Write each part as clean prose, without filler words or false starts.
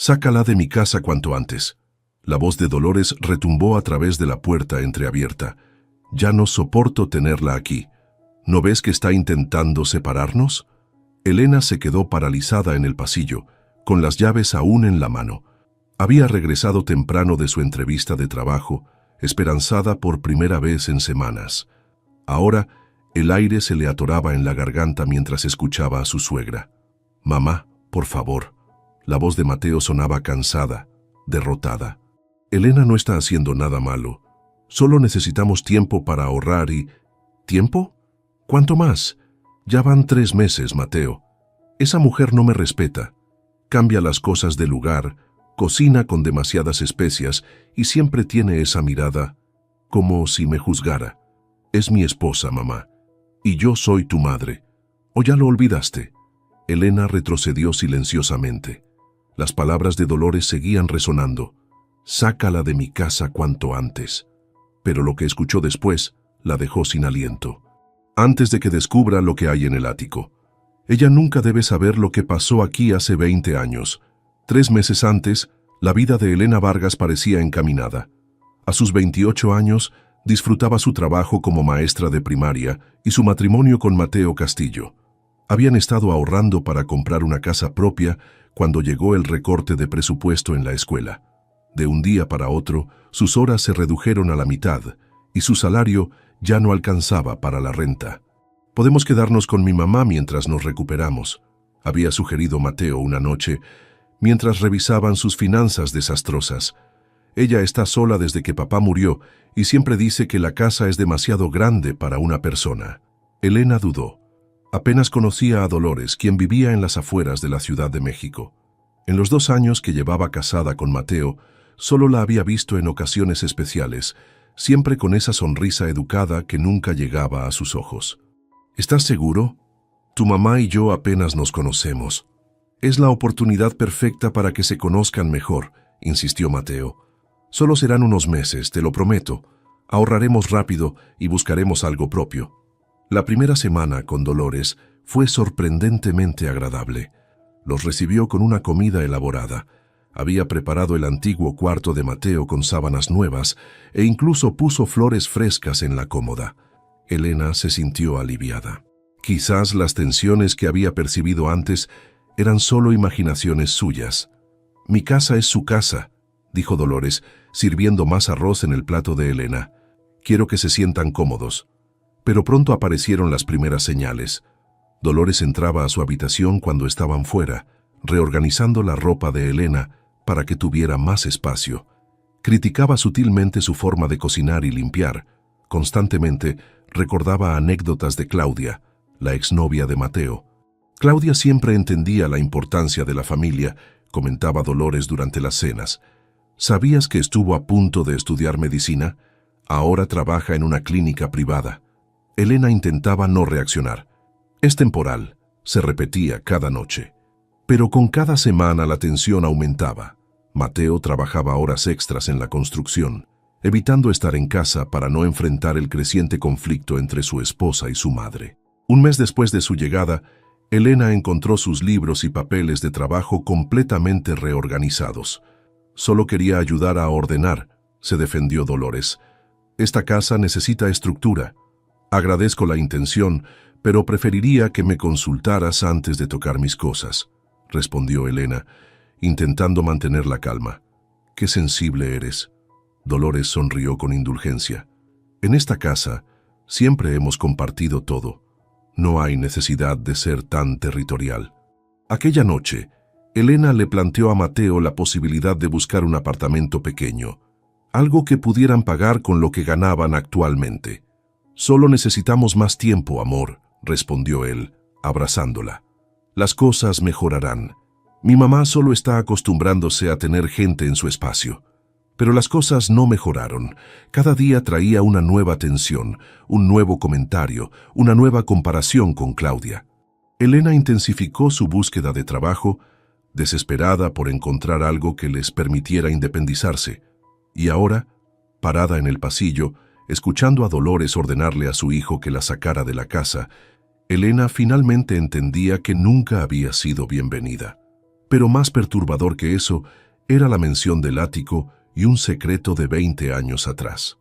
Sácala de mi casa cuanto antes. La voz de Dolores retumbó a través de la puerta entreabierta. Ya no soporto tenerla aquí. ¿No ves que está intentando separarnos? Elena se quedó paralizada en el pasillo, con las llaves aún en la mano. Había regresado temprano de su entrevista de trabajo, esperanzada por primera vez en semanas. Ahora, el aire se le atoraba en la garganta mientras escuchaba a su suegra. «Mamá, por favor». La voz de Mateo sonaba cansada, derrotada. «Elena no está haciendo nada malo. Solo necesitamos tiempo para ahorrar y...» ¿Tiempo? ¿Cuánto más? Ya van 3 meses, Mateo. Esa mujer no me respeta. Cambia las cosas de lugar, cocina con demasiadas especias y siempre tiene esa mirada, como si me juzgara. Es mi esposa, mamá, y yo soy tu madre. ¿O ya lo olvidaste?» Elena retrocedió silenciosamente. Las palabras de Dolores seguían resonando. «Sácala de mi casa cuanto antes». Pero lo que escuchó después la dejó sin aliento. Antes de que descubra lo que hay en el ático. Ella nunca debe saber lo que pasó aquí hace 20 años. 3 meses antes, la vida de Elena Vargas parecía encaminada. A sus 28 años, disfrutaba su trabajo como maestra de primaria y su matrimonio con Mateo Castillo. Habían estado ahorrando para comprar una casa propia cuando llegó el recorte de presupuesto en la escuela. De un día para otro, sus horas se redujeron a la mitad y su salario ya no alcanzaba para la renta. «Podemos quedarnos con mi mamá mientras nos recuperamos», había sugerido Mateo una noche, mientras revisaban sus finanzas desastrosas. «Ella está sola desde que papá murió y siempre dice que la casa es demasiado grande para una persona». Elena dudó. Apenas conocía a Dolores, quien vivía en las afueras de la Ciudad de México. En los 2 años que llevaba casada con Mateo, solo la había visto en ocasiones especiales, siempre con esa sonrisa educada que nunca llegaba a sus ojos. «¿Estás seguro? Tu mamá y yo apenas nos conocemos. Es la oportunidad perfecta para que se conozcan mejor», insistió Mateo. «Solo serán unos meses, te lo prometo. Ahorraremos rápido y buscaremos algo propio». La primera semana con Dolores fue sorprendentemente agradable. Los recibió con una comida elaborada. Había preparado el antiguo cuarto de Mateo con sábanas nuevas e incluso puso flores frescas en la cómoda. Elena se sintió aliviada. Quizás las tensiones que había percibido antes eran solo imaginaciones suyas. «Mi casa es su casa», dijo Dolores, sirviendo más arroz en el plato de Elena. «Quiero que se sientan cómodos». Pero pronto aparecieron las primeras señales. Dolores entraba a su habitación cuando estaban fuera, reorganizando la ropa de Elena para que tuviera más espacio. Criticaba sutilmente su forma de cocinar y limpiar. Constantemente recordaba anécdotas de Claudia, la exnovia de Mateo. «Claudia siempre entendía la importancia de la familia», comentaba Dolores durante las cenas. «¿Sabías que estuvo a punto de estudiar medicina? Ahora trabaja en una clínica privada». Elena intentaba no reaccionar. «Es temporal», se repetía cada noche. Pero con cada semana la tensión aumentaba. Mateo trabajaba horas extras en la construcción, evitando estar en casa para no enfrentar el creciente conflicto entre su esposa y su madre. Un mes después de su llegada, Elena encontró sus libros y papeles de trabajo completamente reorganizados. «Solo quería ayudar a ordenar», se defendió Dolores. «Esta casa necesita estructura. Agradezco la intención, pero preferiría que me consultaras antes de tocar mis cosas», respondió Elena, intentando mantener la calma. «Qué sensible eres». Dolores sonrió con indulgencia. «En esta casa siempre hemos compartido todo. No hay necesidad de ser tan territorial». Aquella noche, Elena le planteó a Mateo la posibilidad de buscar un apartamento pequeño, algo que pudieran pagar con lo que ganaban actualmente. «Solo necesitamos más tiempo, amor», respondió él, abrazándola. «Las cosas mejorarán. Mi mamá solo está acostumbrándose a tener gente en su espacio». Pero las cosas no mejoraron. Cada día traía una nueva tensión, un nuevo comentario, una nueva comparación con Claudia. Elena intensificó su búsqueda de trabajo, desesperada por encontrar algo que les permitiera independizarse. Y ahora, parada en el pasillo, escuchando a Dolores ordenarle a su hijo que la sacara de la casa, Elena finalmente entendía que nunca había sido bienvenida. Pero más perturbador que eso era la mención del ático y un secreto de 20 años atrás.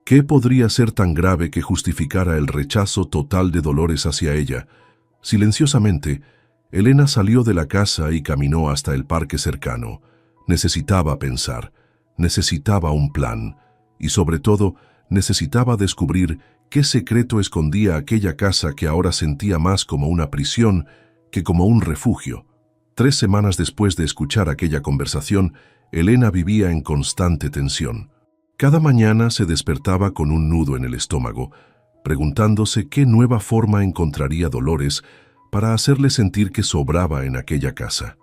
¿Qué podría ser tan grave que justificara el rechazo total de Dolores hacia ella? Silenciosamente, Elena salió de la casa y caminó hasta el parque cercano. Necesitaba pensar, necesitaba un plan y, sobre todo, necesitaba descubrir qué secreto escondía aquella casa que ahora sentía más como una prisión que como un refugio. 3 semanas después de escuchar aquella conversación, Elena vivía en constante tensión. Cada mañana se despertaba con un nudo en el estómago, preguntándose qué nueva forma encontraría Dolores para hacerle sentir que sobraba en aquella casa.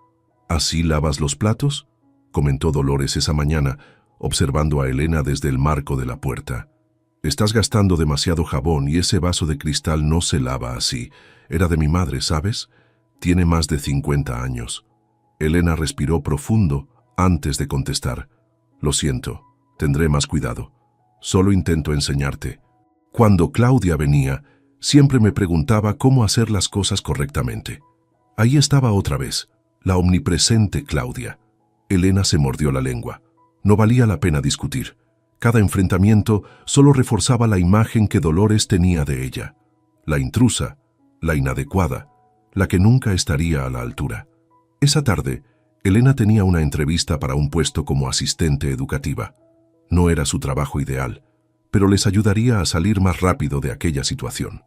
¿Así lavas los platos?, comentó Dolores esa mañana, observando a Elena desde el marco de la puerta. Estás gastando demasiado jabón y ese vaso de cristal no se lava así. Era de mi madre, ¿sabes? Tiene más de 50 años. Elena respiró profundo antes de contestar. Lo siento, tendré más cuidado. Solo intento enseñarte. Cuando Claudia venía, siempre me preguntaba cómo hacer las cosas correctamente. Ahí estaba otra vez, la omnipresente Claudia. Elena se mordió la lengua. No valía la pena discutir. Cada enfrentamiento solo reforzaba la imagen que Dolores tenía de ella. La intrusa, la inadecuada, la que nunca estaría a la altura. Esa tarde, Elena tenía una entrevista para un puesto como asistente educativa. No era su trabajo ideal, pero les ayudaría a salir más rápido de aquella situación.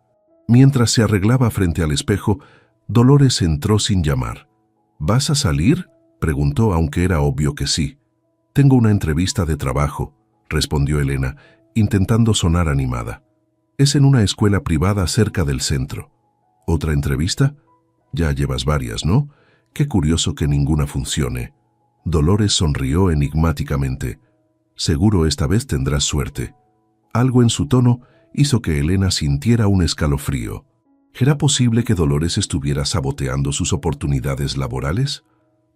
Mientras se arreglaba frente al espejo, Dolores entró sin llamar. ¿Vas a salir?, preguntó, aunque era obvio que sí. Tengo una entrevista de trabajo, respondió Elena, intentando sonar animada. Es en una escuela privada cerca del centro. ¿Otra entrevista? Ya llevas varias, ¿no? Qué curioso que ninguna funcione. Dolores sonrió enigmáticamente. Seguro esta vez tendrás suerte. Algo en su tono hizo que Elena sintiera un escalofrío. ¿Era posible que Dolores estuviera saboteando sus oportunidades laborales?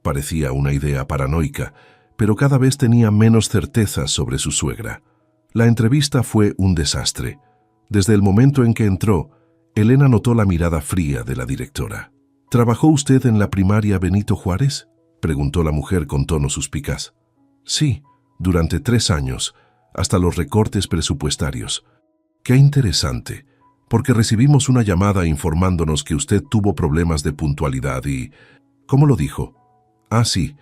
Parecía una idea paranoica, pero cada vez tenía menos certezas sobre su suegra. La entrevista fue un desastre. Desde el momento en que entró, Elena notó la mirada fría de la directora. ¿Trabajó usted en la primaria Benito Juárez?, preguntó la mujer con tono suspicaz. Sí, durante 3 años, hasta los recortes presupuestarios. Qué interesante, porque recibimos una llamada informándonos que usted tuvo problemas de puntualidad y... ¿Cómo lo dijo? Ah, sí,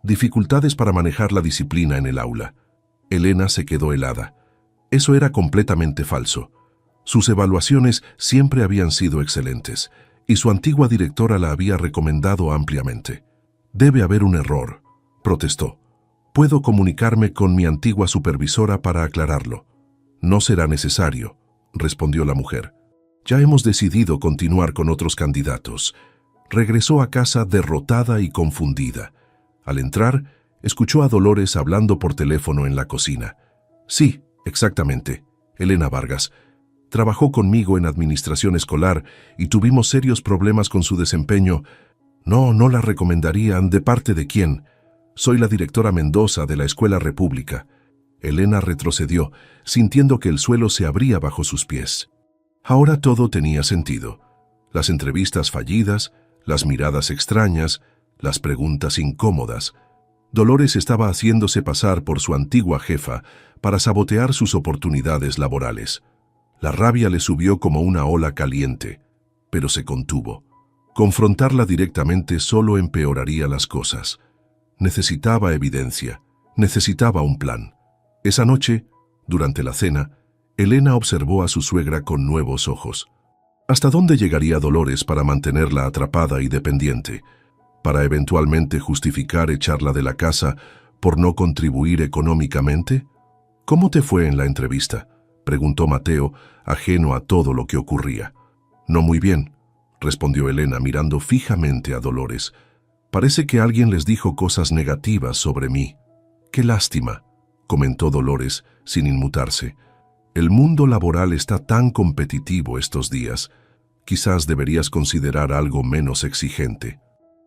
dificultades para manejar la disciplina en el aula. Elena se quedó helada. Eso era completamente falso. Sus evaluaciones siempre habían sido excelentes, y su antigua directora la había recomendado ampliamente. Debe haber un error, protestó. Puedo comunicarme con mi antigua supervisora para aclararlo. No será necesario, respondió la mujer. Ya hemos decidido continuar con otros candidatos. Regresó a casa derrotada y confundida. Al entrar, escuchó a Dolores hablando por teléfono en la cocina. Sí, exactamente, Elena Vargas. Trabajó conmigo en administración escolar y tuvimos serios problemas con su desempeño. No la recomendarían. ¿De parte de quién? Soy la directora Mendoza de la Escuela República. Elena retrocedió, sintiendo que el suelo se abría bajo sus pies. Ahora todo tenía sentido. Las entrevistas fallidas, las miradas extrañas, las preguntas incómodas. Dolores estaba haciéndose pasar por su antigua jefa para sabotear sus oportunidades laborales. La rabia le subió como una ola caliente, pero se contuvo. Confrontarla directamente solo empeoraría las cosas. Necesitaba evidencia, necesitaba un plan. Esa noche, durante la cena, Elena observó a su suegra con nuevos ojos. ¿Hasta dónde llegaría Dolores para mantenerla atrapada y dependiente? ¿Para eventualmente justificar echarla de la casa por no contribuir económicamente? ¿Cómo te fue en la entrevista?, preguntó Mateo, ajeno a todo lo que ocurría. No muy bien, respondió Elena mirando fijamente a Dolores. Parece que alguien les dijo cosas negativas sobre mí. Qué lástima, comentó Dolores, sin inmutarse. El mundo laboral está tan competitivo estos días. Quizás deberías considerar algo menos exigente.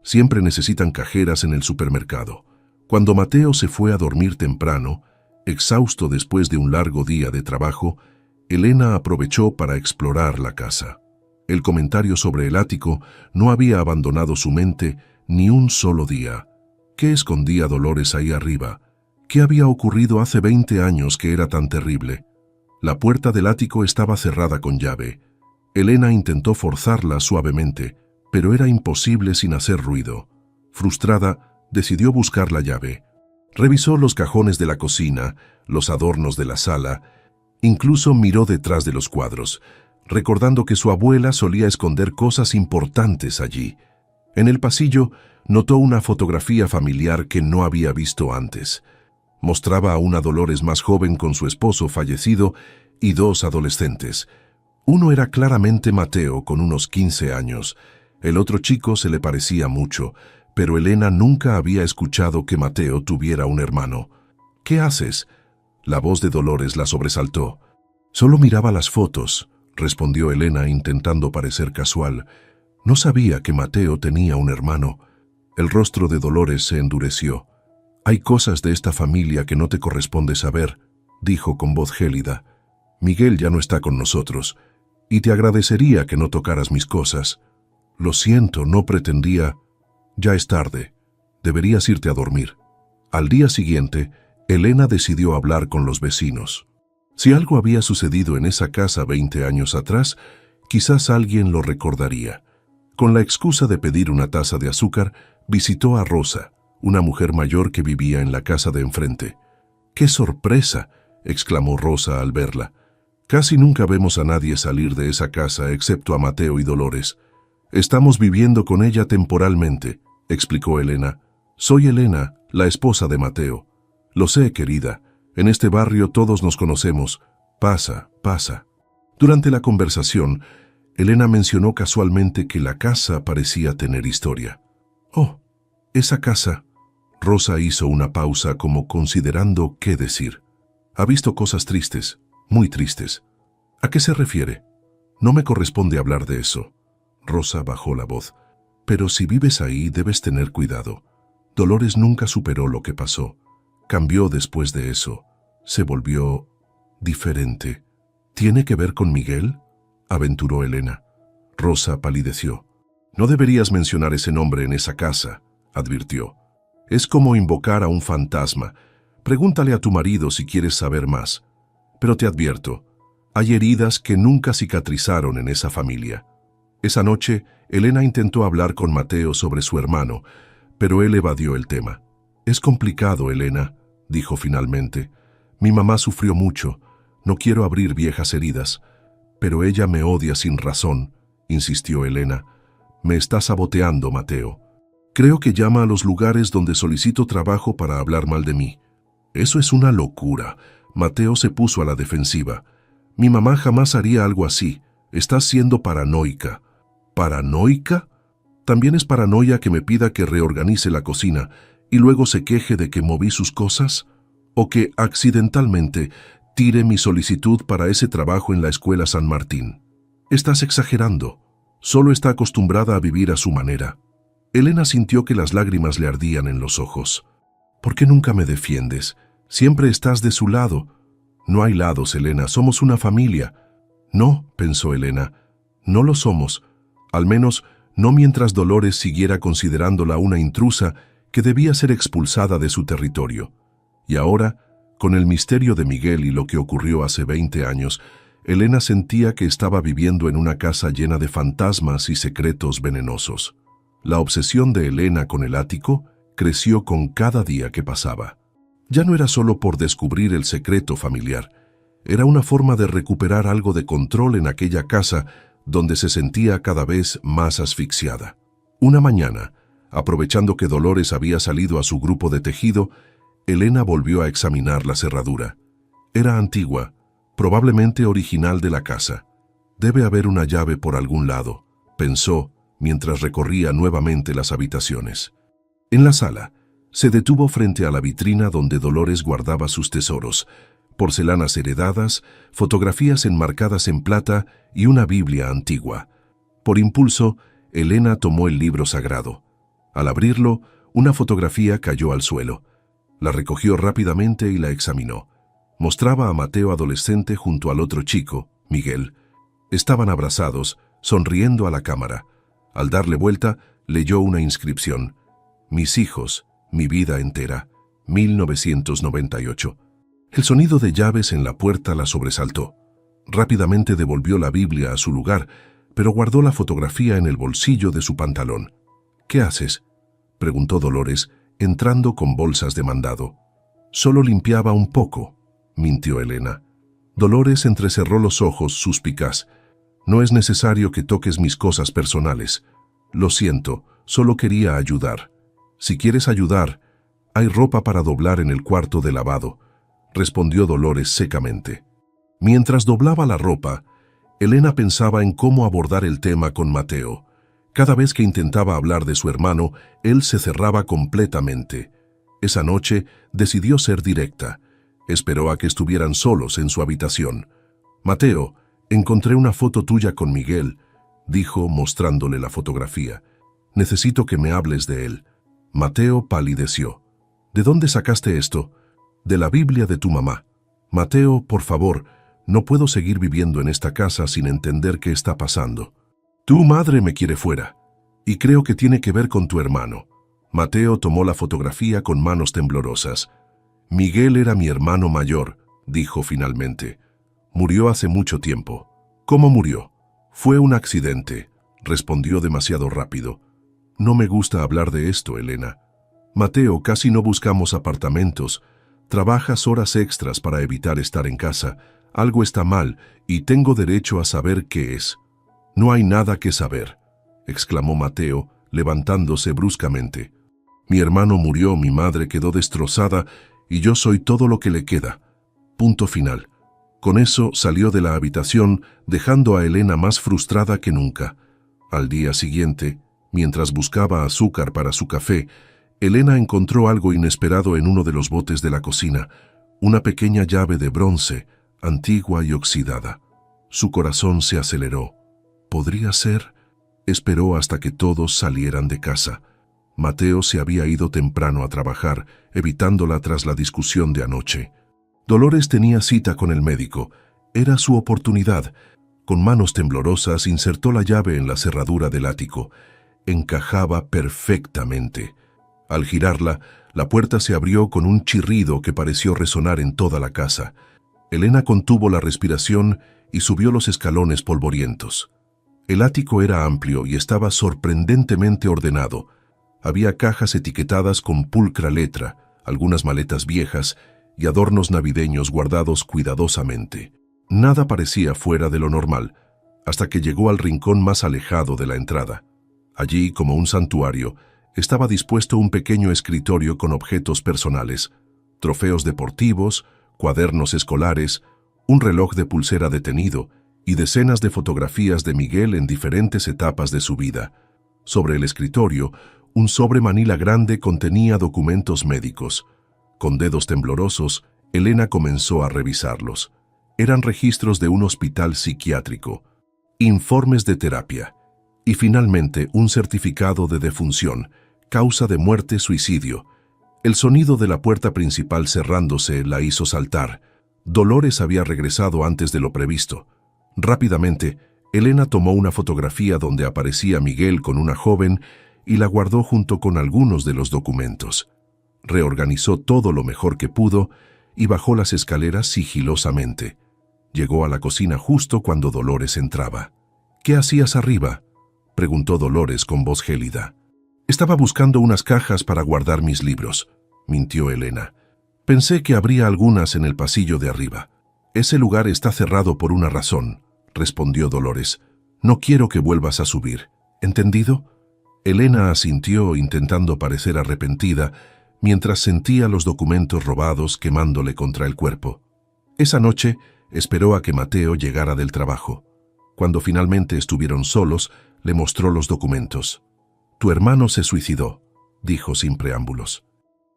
Siempre necesitan cajeras en el supermercado. Cuando Mateo se fue a dormir temprano, exhausto después de un largo día de trabajo, Elena aprovechó para explorar la casa. El comentario sobre el ático no había abandonado su mente ni un solo día. ¿Qué escondía Dolores ahí arriba? ¿Qué había ocurrido hace 20 años que era tan terrible? La puerta del ático estaba cerrada con llave. Elena intentó forzarla suavemente, pero era imposible sin hacer ruido. Frustrada, decidió buscar la llave. Revisó los cajones de la cocina, los adornos de la sala, incluso miró detrás de los cuadros, recordando que su abuela solía esconder cosas importantes allí. En el pasillo, notó una fotografía familiar que no había visto antes. Mostraba a una Dolores más joven con su esposo fallecido y dos adolescentes. Uno era claramente Mateo, con unos 15 años. El otro chico se le parecía mucho, pero Elena nunca había escuchado que Mateo tuviera un hermano. «¿Qué haces?», la voz de Dolores la sobresaltó. «Solo miraba las fotos», respondió Elena intentando parecer casual. No sabía que Mateo tenía un hermano. El rostro de Dolores se endureció. «Hay cosas de esta familia que no te corresponde saber», dijo con voz gélida. «Miguel ya no está con nosotros, y te agradecería que no tocaras mis cosas. Lo siento, no pretendía. Ya es tarde. Deberías irte a dormir». Al día siguiente, Elena decidió hablar con los vecinos. Si algo había sucedido en esa casa 20 años atrás, quizás alguien lo recordaría. Con la excusa de pedir una taza de azúcar, visitó a Rosa, una mujer mayor que vivía en la casa de enfrente. «¡Qué sorpresa!», exclamó Rosa al verla. «Casi nunca vemos a nadie salir de esa casa excepto a Mateo y Dolores. Estamos viviendo con ella temporalmente», explicó Elena. «Soy Elena, la esposa de Mateo. Lo sé, querida. En este barrio todos nos conocemos. Pasa, pasa». Durante la conversación, Elena mencionó casualmente que la casa parecía tener historia. «Oh, esa casa». Rosa hizo una pausa como considerando qué decir. «Ha visto cosas tristes, muy tristes». «¿A qué se refiere?». «No me corresponde hablar de eso». Rosa bajó la voz. «Pero si vives ahí debes tener cuidado. Dolores nunca superó lo que pasó. Cambió después de eso. Se volvió diferente». «¿Tiene que ver con Miguel?», aventuró Elena. Rosa palideció. «No deberías mencionar ese nombre en esa casa», advirtió. «Es como invocar a un fantasma. Pregúntale a tu marido si quieres saber más. Pero te advierto, hay heridas que nunca cicatrizaron en esa familia». Esa noche, Elena intentó hablar con Mateo sobre su hermano, pero él evadió el tema. «Es complicado, Elena», dijo finalmente. «Mi mamá sufrió mucho. No quiero abrir viejas heridas. Pero ella me odia sin razón», insistió Elena. «Me está saboteando, Mateo. Creo que llama a los lugares donde solicito trabajo para hablar mal de mí». «Eso es una locura». Mateo se puso a la defensiva. «Mi mamá jamás haría algo así. Estás siendo paranoica». «¿Paranoica? ¿También es paranoia que me pida que reorganice la cocina y luego se queje de que moví sus cosas? ¿O que accidentalmente tire mi solicitud para ese trabajo en la escuela San Martín? Estás exagerando. Solo está acostumbrada a vivir a su manera». Elena sintió que las lágrimas le ardían en los ojos. «¿Por qué nunca me defiendes? Siempre estás de su lado». «No hay lados, Elena. Somos una familia». «No», pensó Elena. «No lo somos. Al menos no mientras Dolores siguiera considerándola una intrusa que debía ser expulsada de su territorio. Y ahora, con el misterio de Miguel y lo que ocurrió hace 20 años, Elena sentía que estaba viviendo en una casa llena de fantasmas y secretos venenosos. La obsesión de Elena con el ático creció con cada día que pasaba. Ya no era solo por descubrir el secreto familiar, era una forma de recuperar algo de control en aquella casa donde se sentía cada vez más asfixiada. Una mañana, aprovechando que Dolores había salido a su grupo de tejido, Elena volvió a examinar la cerradura. Era antigua, probablemente original de la casa. «Debe haber una llave por algún lado», pensó mientras recorría nuevamente las habitaciones. En la sala, se detuvo frente a la vitrina donde Dolores guardaba sus tesoros: porcelanas heredadas, fotografías enmarcadas en plata y una Biblia antigua. Por impulso, Elena tomó el libro sagrado. Al abrirlo, una fotografía cayó al suelo. La recogió rápidamente y la examinó. Mostraba a Mateo adolescente junto al otro chico, Miguel. Estaban abrazados, sonriendo a la cámara. Al darle vuelta, Leyó una inscripción: Mis hijos, mi vida entera, 1998. El sonido de llaves en la puerta la sobresaltó. Rápidamente devolvió la Biblia a su lugar, pero guardó la fotografía en el bolsillo de su pantalón. ¿Qué haces?, preguntó Dolores, entrando con bolsas de mandado. Solo limpiaba un poco, mintió Elena. Dolores entrecerró los ojos, suspicaz. No es necesario que toques mis cosas personales. Lo siento, solo quería ayudar. Si quieres ayudar, hay ropa para doblar en el cuarto de lavado, respondió Dolores secamente. Mientras doblaba la ropa, Elena pensaba en cómo abordar el tema con Mateo. Cada vez que intentaba hablar de su hermano, él se cerraba completamente. Esa noche decidió ser directa. Esperó a que estuvieran solos en su habitación. Mateo, encontré una foto tuya con Miguel, dijo mostrándole la fotografía. Necesito que me hables de él. Mateo palideció. ¿De dónde sacaste esto? De la Biblia de tu mamá. Mateo, por favor, no puedo seguir viviendo en esta casa sin entender qué está pasando. Tu madre me quiere fuera, y creo que tiene que ver con tu hermano. Mateo tomó la fotografía con manos temblorosas. Miguel era mi hermano mayor, dijo finalmente. Murió hace mucho tiempo. ¿Cómo murió? Fue un accidente, respondió demasiado rápido. No me gusta hablar de esto, Elena. Mateo, casi no buscamos apartamentos. Trabajas horas extras para evitar estar en casa. Algo está mal y tengo derecho a saber qué es. No hay nada que saber, exclamó Mateo, levantándose bruscamente. Mi hermano murió, mi madre quedó destrozada y yo soy todo lo que le queda. Punto final. Con eso salió de la habitación, dejando a Elena más frustrada que nunca. Al día siguiente, mientras buscaba azúcar para su café, Elena encontró algo inesperado en uno de los botes de la cocina, una pequeña llave de bronce, antigua y oxidada. Su corazón se aceleró. ¿Podría ser? Esperó hasta que todos salieran de casa. Mateo se había ido temprano a trabajar, evitándola tras la discusión de anoche. Dolores tenía cita con el médico. Era su oportunidad. Con manos temblorosas insertó la llave en la cerradura del ático. Encajaba perfectamente. Al girarla, la puerta se abrió con un chirrido que pareció resonar en toda la casa. Elena contuvo la respiración y subió los escalones polvorientos. El ático era amplio y estaba sorprendentemente ordenado. Había cajas etiquetadas con pulcra letra, algunas maletas viejas y adornos navideños guardados cuidadosamente. Nada parecía fuera de lo normal, hasta que llegó al rincón más alejado de la entrada. Allí, como un santuario, estaba dispuesto un pequeño escritorio con objetos personales, trofeos deportivos, cuadernos escolares, un reloj de pulsera detenido y decenas de fotografías de Miguel en diferentes etapas de su vida. Sobre el escritorio, un sobre manila grande contenía documentos médicos. Con dedos temblorosos, Elena comenzó a revisarlos. Eran registros de un hospital psiquiátrico, informes de terapia y finalmente un certificado de defunción, causa de muerte suicidio. El sonido de la puerta principal cerrándose la hizo saltar. Dolores había regresado antes de lo previsto. Rápidamente, Elena tomó una fotografía donde aparecía Miguel con una joven y la guardó junto con algunos de los documentos. Reorganizó todo lo mejor que pudo y bajó las escaleras sigilosamente. Llegó a la cocina justo cuando Dolores entraba. «¿Qué hacías arriba?», preguntó Dolores con voz gélida. «Estaba buscando unas cajas para guardar mis libros», mintió Elena. «Pensé que habría algunas en el pasillo de arriba. Ese lugar está cerrado por una razón», respondió Dolores. «No quiero que vuelvas a subir. ¿Entendido?». Elena asintió intentando parecer arrepentida, mientras sentía los documentos robados quemándole contra el cuerpo. Esa noche esperó a que Mateo llegara del trabajo. Cuando finalmente estuvieron solos, le mostró los documentos. «Tu hermano se suicidó», dijo sin preámbulos.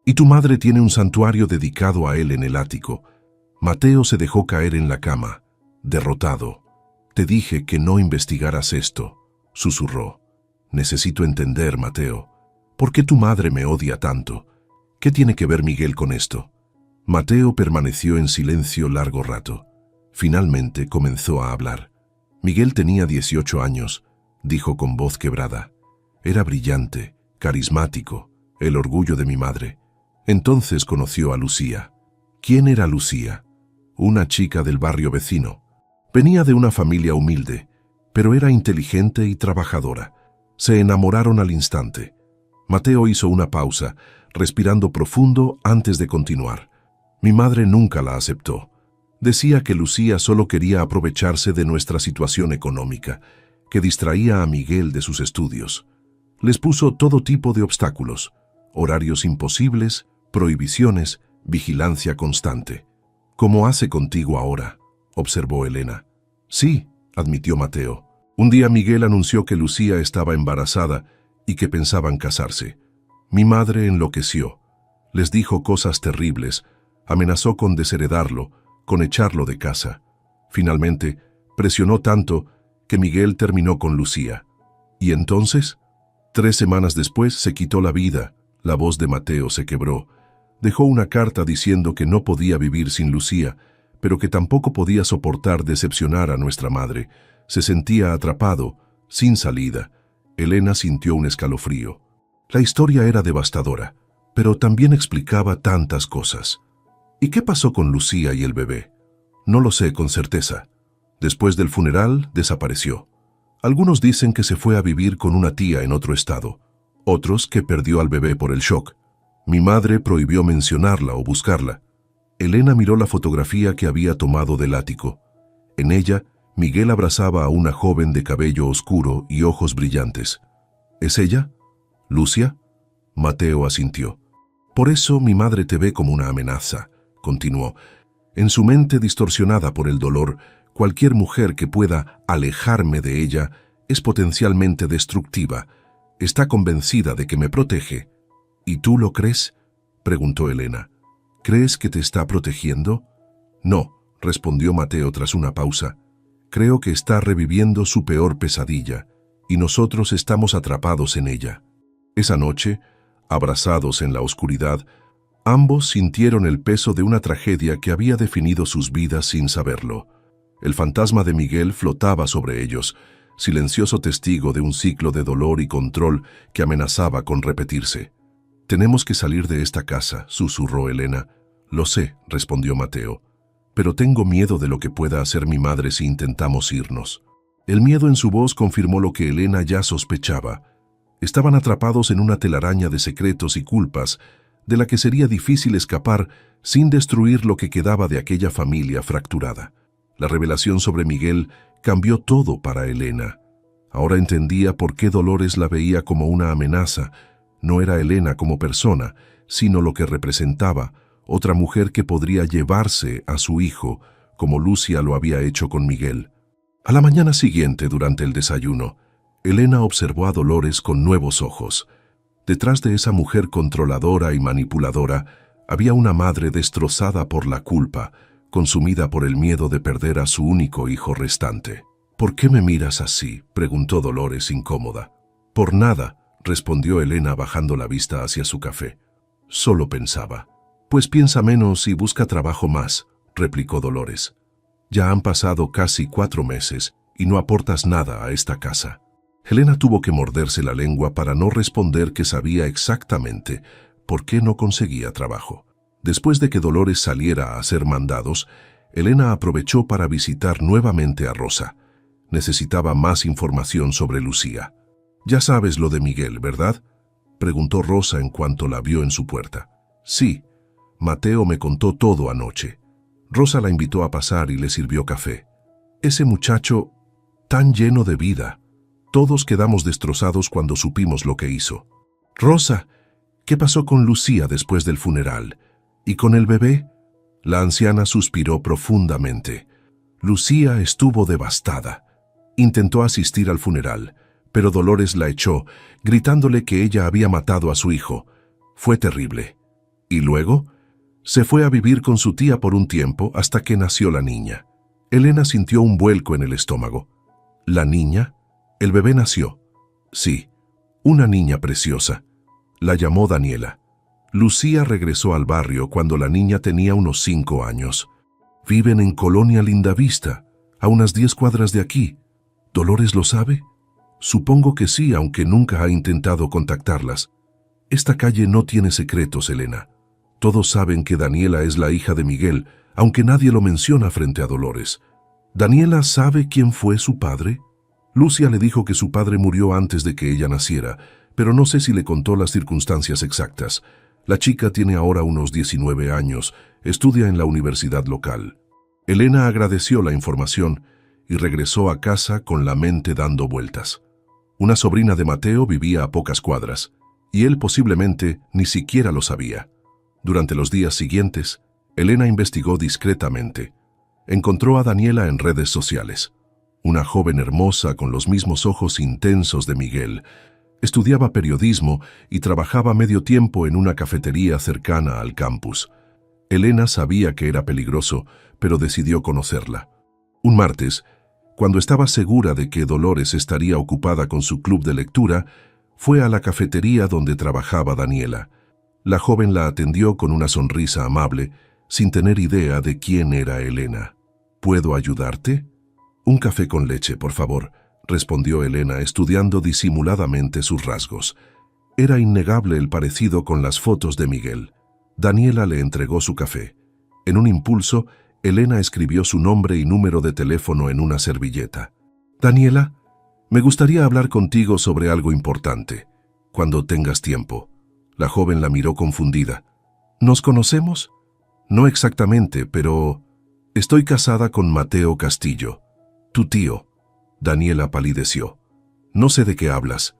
«Y tu madre tiene un santuario dedicado a él en el ático». Mateo se dejó caer en la cama, derrotado. «Te dije que no investigaras esto», susurró. «Necesito entender, Mateo. ¿Por qué tu madre me odia tanto? ¿Qué tiene que ver Miguel con esto?». Mateo permaneció en silencio largo rato. Finalmente comenzó a hablar. «Miguel tenía 18 años», dijo con voz quebrada. Era brillante, carismático, el orgullo de mi madre. Entonces conoció a Lucía. ¿Quién era Lucía? Una chica del barrio vecino. Venía de una familia humilde, pero era inteligente y trabajadora. Se enamoraron al instante. Mateo hizo una pausa, respirando profundo antes de continuar. Mi madre nunca la aceptó. Decía que Lucía solo quería aprovecharse de nuestra situación económica, que distraía a Miguel de sus estudios. Les puso todo tipo de obstáculos, horarios imposibles, prohibiciones, vigilancia constante. «¿Cómo hace contigo ahora?», observó Elena. «Sí», admitió Mateo. Un día Miguel anunció que Lucía estaba embarazada y que pensaban casarse. Mi madre enloqueció. Les dijo cosas terribles, amenazó con desheredarlo, con echarlo de casa. Finalmente, presionó tanto que Miguel terminó con Lucía. ¿Y entonces? 3 semanas después se quitó la vida. La voz de Mateo se quebró. Dejó una carta diciendo que no podía vivir sin Lucía, pero que tampoco podía soportar decepcionar a nuestra madre. Se sentía atrapado, sin salida. Elena sintió un escalofrío. La historia era devastadora, pero también explicaba tantas cosas. ¿Y qué pasó con Lucía y el bebé? No lo sé con certeza. Después del funeral, desapareció. Algunos dicen que se fue a vivir con una tía en otro estado, otros que perdió al bebé por el shock. Mi madre prohibió mencionarla o buscarla. Elena miró la fotografía que había tomado del ático. En ella, Miguel abrazaba a una joven de cabello oscuro y ojos brillantes. ¿Es ella? ¿Lucia? Mateo asintió. Por eso mi madre te ve como una amenaza, continuó. En su mente distorsionada por el dolor, cualquier mujer que pueda alejarme de ella es potencialmente destructiva. Está convencida de que me protege. ¿Y tú lo crees?, preguntó Elena. ¿Crees que te está protegiendo? No, respondió Mateo tras una pausa. Creo que está reviviendo su peor pesadilla, y nosotros estamos atrapados en ella. Esa noche, abrazados en la oscuridad, ambos sintieron el peso de una tragedia que había definido sus vidas sin saberlo. El fantasma de Miguel flotaba sobre ellos, silencioso testigo de un ciclo de dolor y control que amenazaba con repetirse. «Tenemos que salir de esta casa», susurró Elena. «Lo sé», respondió Mateo, «pero tengo miedo de lo que pueda hacer mi madre si intentamos irnos». El miedo en su voz confirmó lo que Elena ya sospechaba. Estaban atrapados en una telaraña de secretos y culpas, de la que sería difícil escapar sin destruir lo que quedaba de aquella familia fracturada. La revelación sobre Miguel cambió todo para Elena. Ahora entendía por qué Dolores la veía como una amenaza. No era Elena como persona, sino lo que representaba, otra mujer que podría llevarse a su hijo, como Lucia lo había hecho con Miguel. A la mañana siguiente, durante el desayuno, Elena observó a Dolores con nuevos ojos. Detrás de esa mujer controladora y manipuladora había una madre destrozada por la culpa, consumida por el miedo de perder a su único hijo restante. «¿Por qué me miras así?», preguntó Dolores incómoda. «Por nada», respondió Elena bajando la vista hacia su café. «Solo pensaba». «Pues piensa menos y busca trabajo más», replicó Dolores. «Ya han pasado casi 4 meses y no aportas nada a esta casa». Elena tuvo que morderse la lengua para no responder que sabía exactamente por qué no conseguía trabajo. Después de que Dolores saliera a hacer mandados, Elena aprovechó para visitar nuevamente a Rosa. Necesitaba más información sobre Lucía. «Ya sabes lo de Miguel, ¿verdad?», preguntó Rosa en cuanto la vio en su puerta. «Sí, Mateo me contó todo anoche». Rosa la invitó a pasar y le sirvió café. «Ese muchacho, tan lleno de vida. Todos quedamos destrozados cuando supimos lo que hizo». «Rosa, ¿qué pasó con Lucía después del funeral? ¿Y con el bebé?». La anciana suspiró profundamente. «Lucía estuvo devastada. Intentó asistir al funeral, pero Dolores la echó, gritándole que ella había matado a su hijo. Fue terrible. Y luego se fue a vivir con su tía por un tiempo hasta que nació la niña». Elena sintió un vuelco en el estómago. «¿La niña? El bebé nació». «Sí, una niña preciosa. La llamó Daniela. Lucía regresó al barrio cuando la niña tenía unos 5 años. Viven en Colonia Lindavista, a unas 10 cuadras de aquí. ¿Dolores lo sabe?». Supongo que sí, aunque nunca ha intentado contactarlas. Esta calle no tiene secretos, Elena. Todos saben que Daniela es la hija de Miguel, aunque nadie lo menciona frente a Dolores. ¿Daniela sabe quién fue su padre? Lucia le dijo que su padre murió antes de que ella naciera, pero no sé si le contó las circunstancias exactas. La chica tiene ahora unos 19 años, estudia en la universidad local. Elena agradeció la información y regresó a casa con la mente dando vueltas. Una sobrina de Mateo vivía a pocas cuadras, y él posiblemente ni siquiera lo sabía. Durante los días siguientes, Elena investigó discretamente. Encontró a Daniela en redes sociales. Una joven hermosa con los mismos ojos intensos de Miguel. Estudiaba periodismo y trabajaba medio tiempo en una cafetería cercana al campus. Elena sabía que era peligroso, pero decidió conocerla. Un martes, cuando estaba segura de que Dolores estaría ocupada con su club de lectura, fue a la cafetería donde trabajaba Daniela. La joven la atendió con una sonrisa amable, sin tener idea de quién era Elena. ¿Puedo ayudarte? Un café con leche, por favor, respondió Elena, estudiando disimuladamente sus rasgos. Era innegable el parecido con las fotos de Miguel. Daniela le entregó su café. En un impulso, Elena escribió su nombre y número de teléfono en una servilleta. Daniela, me gustaría hablar contigo sobre algo importante, cuando tengas tiempo. La joven la miró confundida. ¿Nos conocemos? No exactamente, pero estoy casada con Mateo Castillo, tu tío. Daniela palideció. No sé de qué hablas.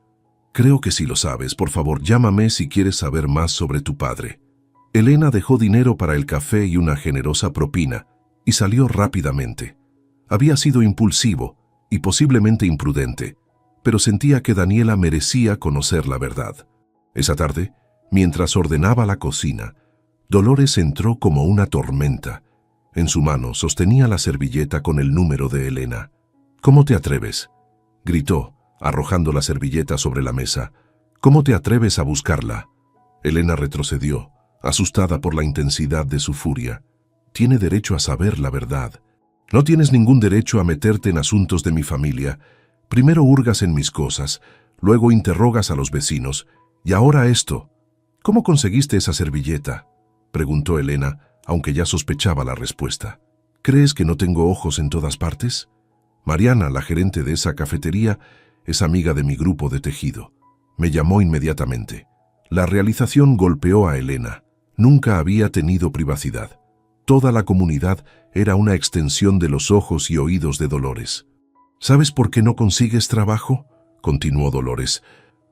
Creo que sí lo sabes. Por favor, llámame si quieres saber más sobre tu padre. Elena dejó dinero para el café y una generosa propina, y salió rápidamente. Había sido impulsivo y posiblemente imprudente, pero sentía que Daniela merecía conocer la verdad. Esa tarde, mientras ordenaba la cocina, Dolores entró como una tormenta. En su mano sostenía la servilleta con el número de Elena. «¿Cómo te atreves?», gritó, arrojando la servilleta sobre la mesa. «¿Cómo te atreves a buscarla?». Elena retrocedió, asustada por la intensidad de su furia. «Tiene derecho a saber la verdad. No tienes ningún derecho a meterte en asuntos de mi familia. Primero hurgas en mis cosas, luego interrogas a los vecinos, y ahora esto». «¿Cómo conseguiste esa servilleta?», preguntó Elena, aunque ya sospechaba la respuesta. «¿Crees que no tengo ojos en todas partes? Mariana, la gerente de esa cafetería, es amiga de mi grupo de tejido. Me llamó inmediatamente». La realización golpeó a Elena. Nunca había tenido privacidad. Toda la comunidad era una extensión de los ojos y oídos de Dolores. «¿Sabes por qué no consigues trabajo?», continuó Dolores.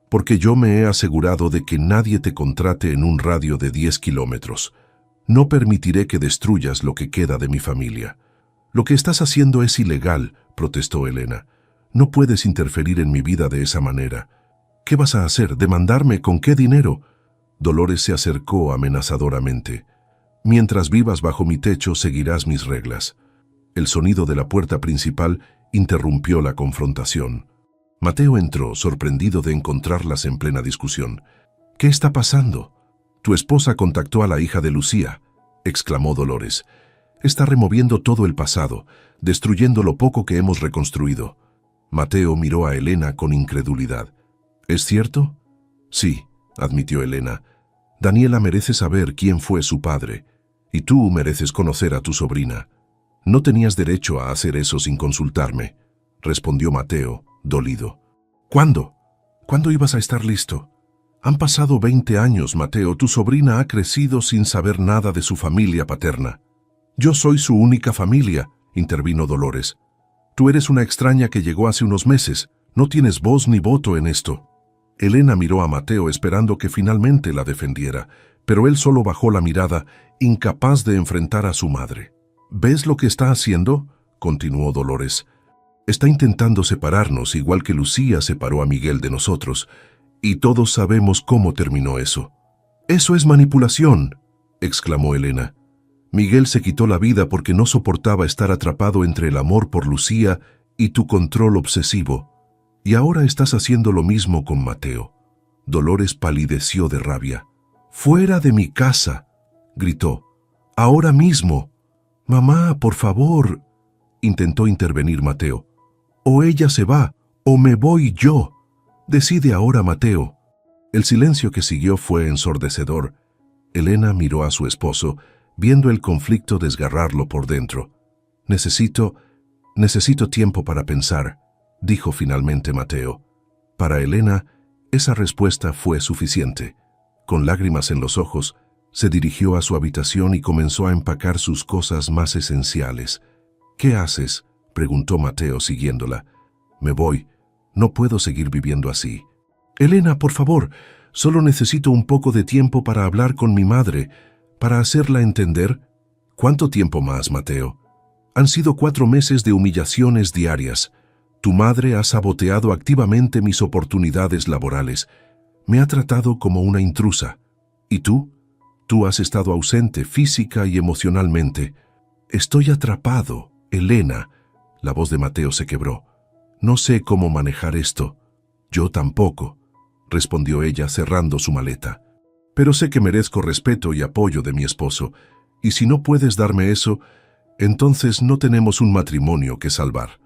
«Porque yo me he asegurado de que nadie te contrate en un radio de 10 kilómetros. No permitiré que destruyas lo que queda de mi familia». «Lo que estás haciendo es ilegal», protestó Elena. «No puedes interferir en mi vida de esa manera». «¿Qué vas a hacer? ¿Demandarme? ¿Con qué dinero?». Dolores se acercó amenazadoramente. «Mientras vivas bajo mi techo, seguirás mis reglas». El sonido de la puerta principal interrumpió la confrontación. Mateo entró, sorprendido de encontrarlas en plena discusión. «¿Qué está pasando?». «Tu esposa contactó a la hija de Lucía», exclamó Dolores. «Está removiendo todo el pasado, destruyendo lo poco que hemos reconstruido». Mateo miró a Elena con incredulidad. «¿Es cierto?». «Sí», admitió Elena. «Daniela merece saber quién fue su padre, y tú mereces conocer a tu sobrina». «No tenías derecho a hacer eso sin consultarme», respondió Mateo, dolido. «¿Cuándo? ¿Cuándo ibas a estar listo? Han pasado 20 años, Mateo. Tu sobrina ha crecido sin saber nada de su familia paterna». «Yo soy su única familia», intervino Dolores. «Tú eres una extraña que llegó hace unos meses. No tienes voz ni voto en esto». Elena miró a Mateo esperando que finalmente la defendiera, pero él solo bajó la mirada, incapaz de enfrentar a su madre. «¿Ves lo que está haciendo?», continuó Dolores. «Está intentando separarnos, igual que Lucía separó a Miguel de nosotros, y todos sabemos cómo terminó eso». «Eso es manipulación», exclamó Elena. «Miguel se quitó la vida porque no soportaba estar atrapado entre el amor por Lucía y tu control obsesivo. Y ahora estás haciendo lo mismo con Mateo». Dolores palideció de rabia. «¡Fuera de mi casa!», gritó. «Ahora mismo». «Mamá, por favor», intentó intervenir Mateo. «O ella se va, ¿O me voy yo? Decide ahora, Mateo. El silencio que siguió fue ensordecedor. Elena miró a su esposo, viendo el conflicto desgarrarlo por dentro. Necesito tiempo para pensar, dijo finalmente Mateo. Para Elena, esa respuesta fue suficiente. Con lágrimas en los ojos, se dirigió a su habitación y comenzó a empacar sus cosas más esenciales. ¿Qué haces?, preguntó Mateo siguiéndola. Me voy. No puedo seguir viviendo así. Elena, por favor, solo necesito un poco de tiempo para hablar con mi madre, para hacerla entender. ¿Cuánto tiempo más, Mateo? Han sido 4 meses de humillaciones diarias. Tu madre ha saboteado activamente mis oportunidades laborales. Me ha tratado como una intrusa. ¿Y tú? Tú has estado ausente física y emocionalmente. Estoy atrapado, Elena. La voz de Mateo se quebró. No sé cómo manejar esto. Yo tampoco, respondió ella cerrando su maleta. Pero sé que merezco respeto y apoyo de mi esposo, y si no puedes darme eso, entonces no tenemos un matrimonio que salvar.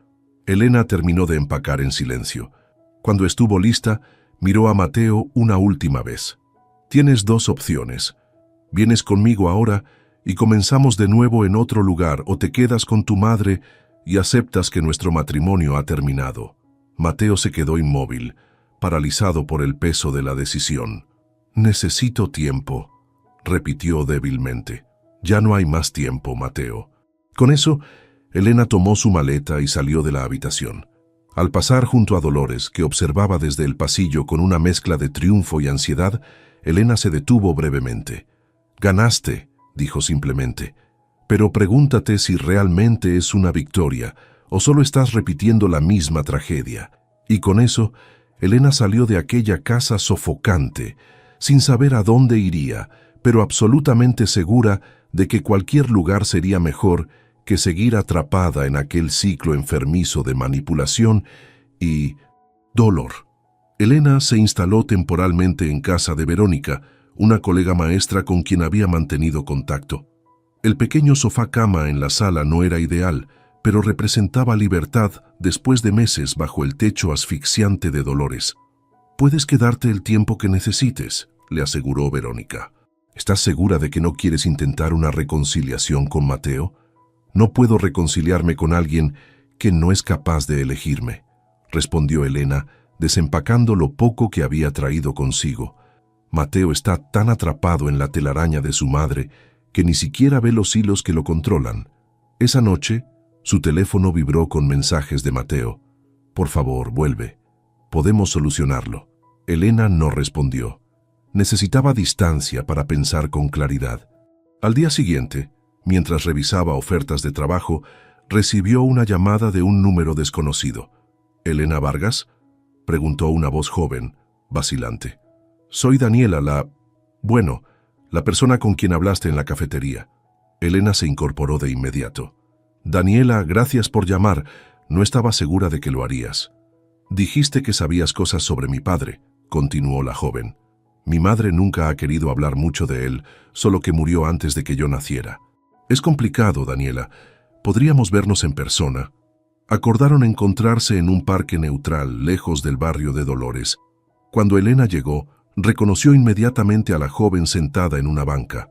Elena terminó de empacar en silencio. Cuando estuvo lista, miró a Mateo una última vez. Tienes 2 opciones. Vienes conmigo ahora y comenzamos de nuevo en otro lugar, o te quedas con tu madre y aceptas que nuestro matrimonio ha terminado. Mateo se quedó inmóvil, paralizado por el peso de la decisión. Necesito tiempo, repitió débilmente. Ya no hay más tiempo, Mateo. Con eso, Elena tomó su maleta y salió de la habitación. Al pasar junto a Dolores, que observaba desde el pasillo con una mezcla de triunfo y ansiedad, Elena se detuvo brevemente. Ganaste, dijo simplemente, pero pregúntate si realmente es una victoria o solo estás repitiendo la misma tragedia. Y con eso, Elena salió de aquella casa sofocante, sin saber a dónde iría, pero absolutamente segura de que cualquier lugar sería mejor que seguir atrapada en aquel ciclo enfermizo de manipulación y dolor. Elena se instaló temporalmente en casa de Verónica, una colega maestra con quien había mantenido contacto. El pequeño sofá-cama en la sala no era ideal, pero representaba libertad después de meses bajo el techo asfixiante de Dolores. «Puedes quedarte el tiempo que necesites», le aseguró Verónica. «¿Estás segura de que no quieres intentar una reconciliación con Mateo?» «No puedo reconciliarme con alguien que no es capaz de elegirme», respondió Elena, desempacando lo poco que había traído consigo. «Mateo está tan atrapado en la telaraña de su madre que ni siquiera ve los hilos que lo controlan». Esa noche, su teléfono vibró con mensajes de Mateo. «Por favor, vuelve. Podemos solucionarlo». Elena no respondió. Necesitaba distancia para pensar con claridad. Al día siguiente, mientras revisaba ofertas de trabajo, recibió una llamada de un número desconocido. «¿Elena Vargas?», preguntó una voz joven, vacilante. «Soy Daniela, la persona con quien hablaste en la cafetería». Elena se incorporó de inmediato. «Daniela, gracias por llamar. No estaba segura de que lo harías». «Dijiste que sabías cosas sobre mi padre», continuó la joven. «Mi madre nunca ha querido hablar mucho de él, solo que murió antes de que yo naciera». «Es complicado, Daniela. Podríamos vernos en persona». Acordaron encontrarse en un parque neutral, lejos del barrio de Dolores. Cuando Elena llegó, reconoció inmediatamente a la joven sentada en una banca.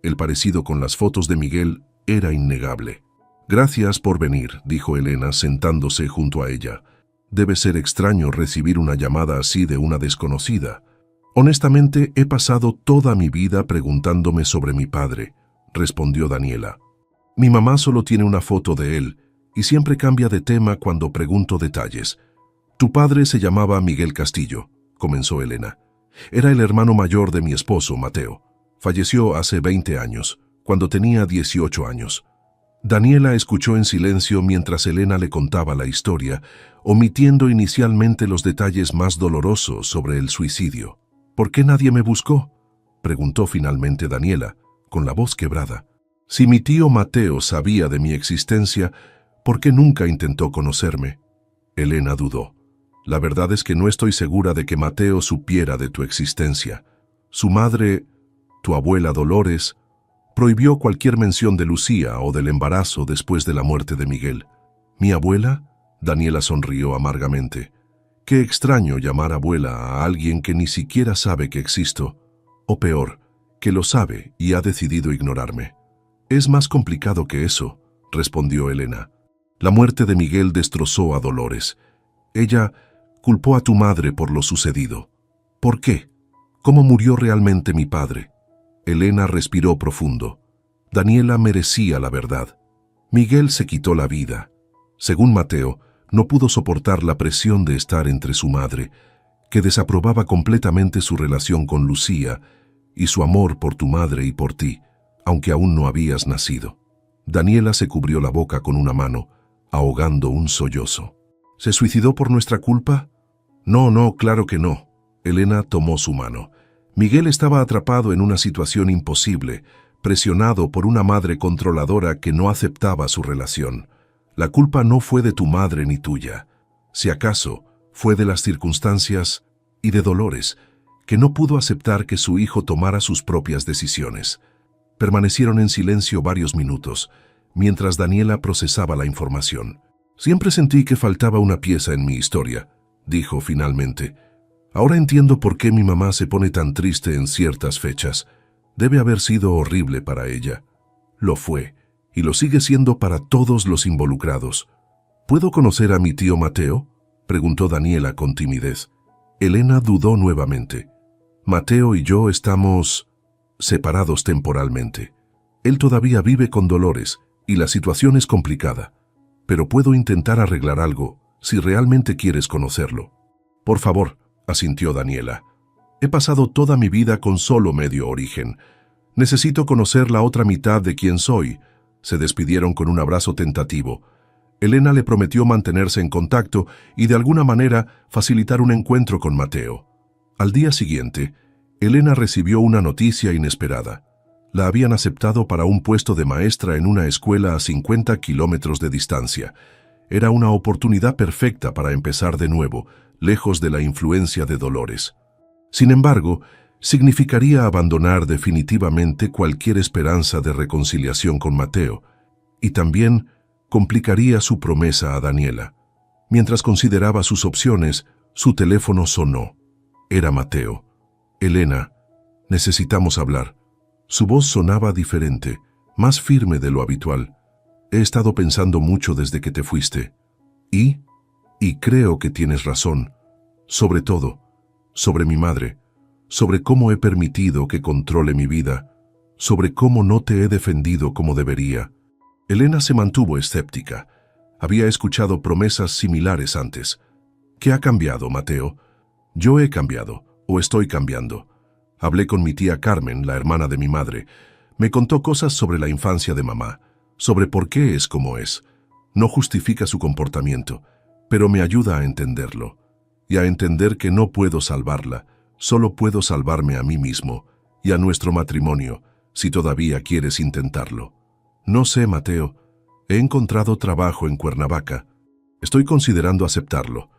El parecido con las fotos de Miguel era innegable. «Gracias por venir», dijo Elena, sentándose junto a ella. «Debe ser extraño recibir una llamada así de una desconocida». «Honestamente, he pasado toda mi vida preguntándome sobre mi padre», respondió Daniela. «Mi mamá solo tiene una foto de él y siempre cambia de tema cuando pregunto detalles». «Tu padre se llamaba Miguel Castillo», comenzó Elena. «Era el hermano mayor de mi esposo, Mateo. Falleció hace 20 años, cuando tenía 18 años». Daniela escuchó en silencio mientras Elena le contaba la historia, omitiendo inicialmente los detalles más dolorosos sobre el suicidio. «¿Por qué nadie me buscó?», preguntó finalmente Daniela, con la voz quebrada. «Si mi tío Mateo sabía de mi existencia, ¿por qué nunca intentó conocerme?». Elena dudó. «La verdad es que no estoy segura de que Mateo supiera de tu existencia. Su madre, tu abuela Dolores, prohibió cualquier mención de Lucía o del embarazo después de la muerte de Miguel». «¿Mi abuela?», Daniela sonrió amargamente. Qué extraño llamar abuela a alguien que ni siquiera sabe que existo, o peor, que lo sabe y ha decidido ignorarme. Es más complicado que eso, respondió Elena. La muerte de Miguel destrozó a Dolores. Ella culpó a tu madre por lo sucedido. ¿Por qué? ¿Cómo murió realmente mi padre? Elena respiró profundo. Daniela merecía la verdad. Miguel se quitó la vida. Según Mateo, no pudo soportar la presión de estar entre su madre, que desaprobaba completamente su relación con Lucía y su amor por tu madre y por ti, aunque aún no habías nacido. Daniela se cubrió la boca con una mano, ahogando un sollozo. ¿Se suicidó por nuestra culpa? No, claro que no. Elena tomó su mano. Miguel estaba atrapado en una situación imposible, presionado por una madre controladora que no aceptaba su relación. La culpa no fue de tu madre ni tuya. Si acaso, fue de las circunstancias y de Dolores, que no pudo aceptar que su hijo tomara sus propias decisiones. Permanecieron en silencio varios minutos, mientras Daniela procesaba la información. Siempre sentí que faltaba una pieza en mi historia, dijo finalmente. Ahora entiendo por qué mi mamá se pone tan triste en ciertas fechas. Debe haber sido horrible para ella. Lo fue, y lo sigue siendo para todos los involucrados. ¿Puedo conocer a mi tío Mateo?, preguntó Daniela con timidez. Elena dudó nuevamente. Mateo y yo estamos separados temporalmente. Él todavía vive con Dolores, y la situación es complicada. Pero puedo intentar arreglar algo, si realmente quieres conocerlo. Por favor, asintió Daniela. He pasado toda mi vida con solo medio origen. Necesito conocer la otra mitad de quién soy. Se despidieron con un abrazo tentativo. Elena le prometió mantenerse en contacto y de alguna manera facilitar un encuentro con Mateo. Al día siguiente, Elena recibió una noticia inesperada. La habían aceptado para un puesto de maestra en una escuela a 50 kilómetros de distancia. Era una oportunidad perfecta para empezar de nuevo, lejos de la influencia de Dolores. Sin embargo, significaría abandonar definitivamente cualquier esperanza de reconciliación con Mateo, y también complicaría su promesa a Daniela. Mientras consideraba sus opciones, su teléfono sonó. Era Mateo. Elena, necesitamos hablar. Su voz sonaba diferente, más firme de lo habitual. He estado pensando mucho desde que te fuiste. Y creo que tienes razón. Sobre todo, sobre mi madre, sobre cómo he permitido que controle mi vida, sobre cómo no te he defendido como debería. Elena se mantuvo escéptica. Había escuchado promesas similares antes. ¿Qué ha cambiado, Mateo? Yo he cambiado, o estoy cambiando. Hablé con mi tía Carmen, la hermana de mi madre. Me contó cosas sobre la infancia de mamá, sobre por qué es como es. No justifica su comportamiento, pero me ayuda a entenderlo. Y a entender que no puedo salvarla, solo puedo salvarme a mí mismo y a nuestro matrimonio, si todavía quieres intentarlo. No sé, Mateo. He encontrado trabajo en Cuernavaca. Estoy considerando aceptarlo.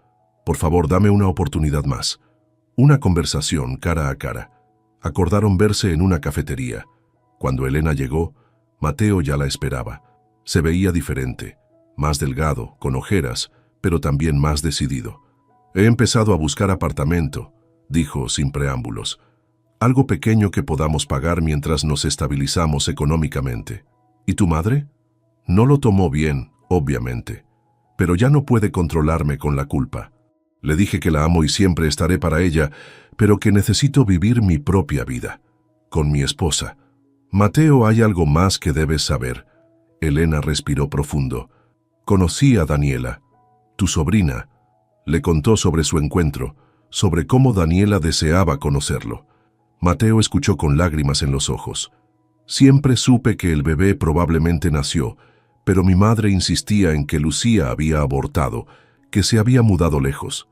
Por favor, dame una oportunidad más. Una conversación cara a cara. Acordaron verse en una cafetería. Cuando Elena llegó, Mateo ya la esperaba. Se veía diferente, más delgado, con ojeras, pero también más decidido. He empezado a buscar apartamento, dijo sin preámbulos. Algo pequeño que podamos pagar mientras nos estabilizamos económicamente. ¿Y tu madre? No lo tomó bien, obviamente, pero ya no puede controlarme con la culpa. Le dije que la amo y siempre estaré para ella, pero que necesito vivir mi propia vida, con mi esposa. Mateo, hay algo más que debes saber. Elena respiró profundo. Conocí a Daniela, tu sobrina. Le contó sobre su encuentro, sobre cómo Daniela deseaba conocerlo. Mateo escuchó con lágrimas en los ojos. Siempre supe que el bebé probablemente nació, pero mi madre insistía en que Lucía había abortado, que se había mudado lejos.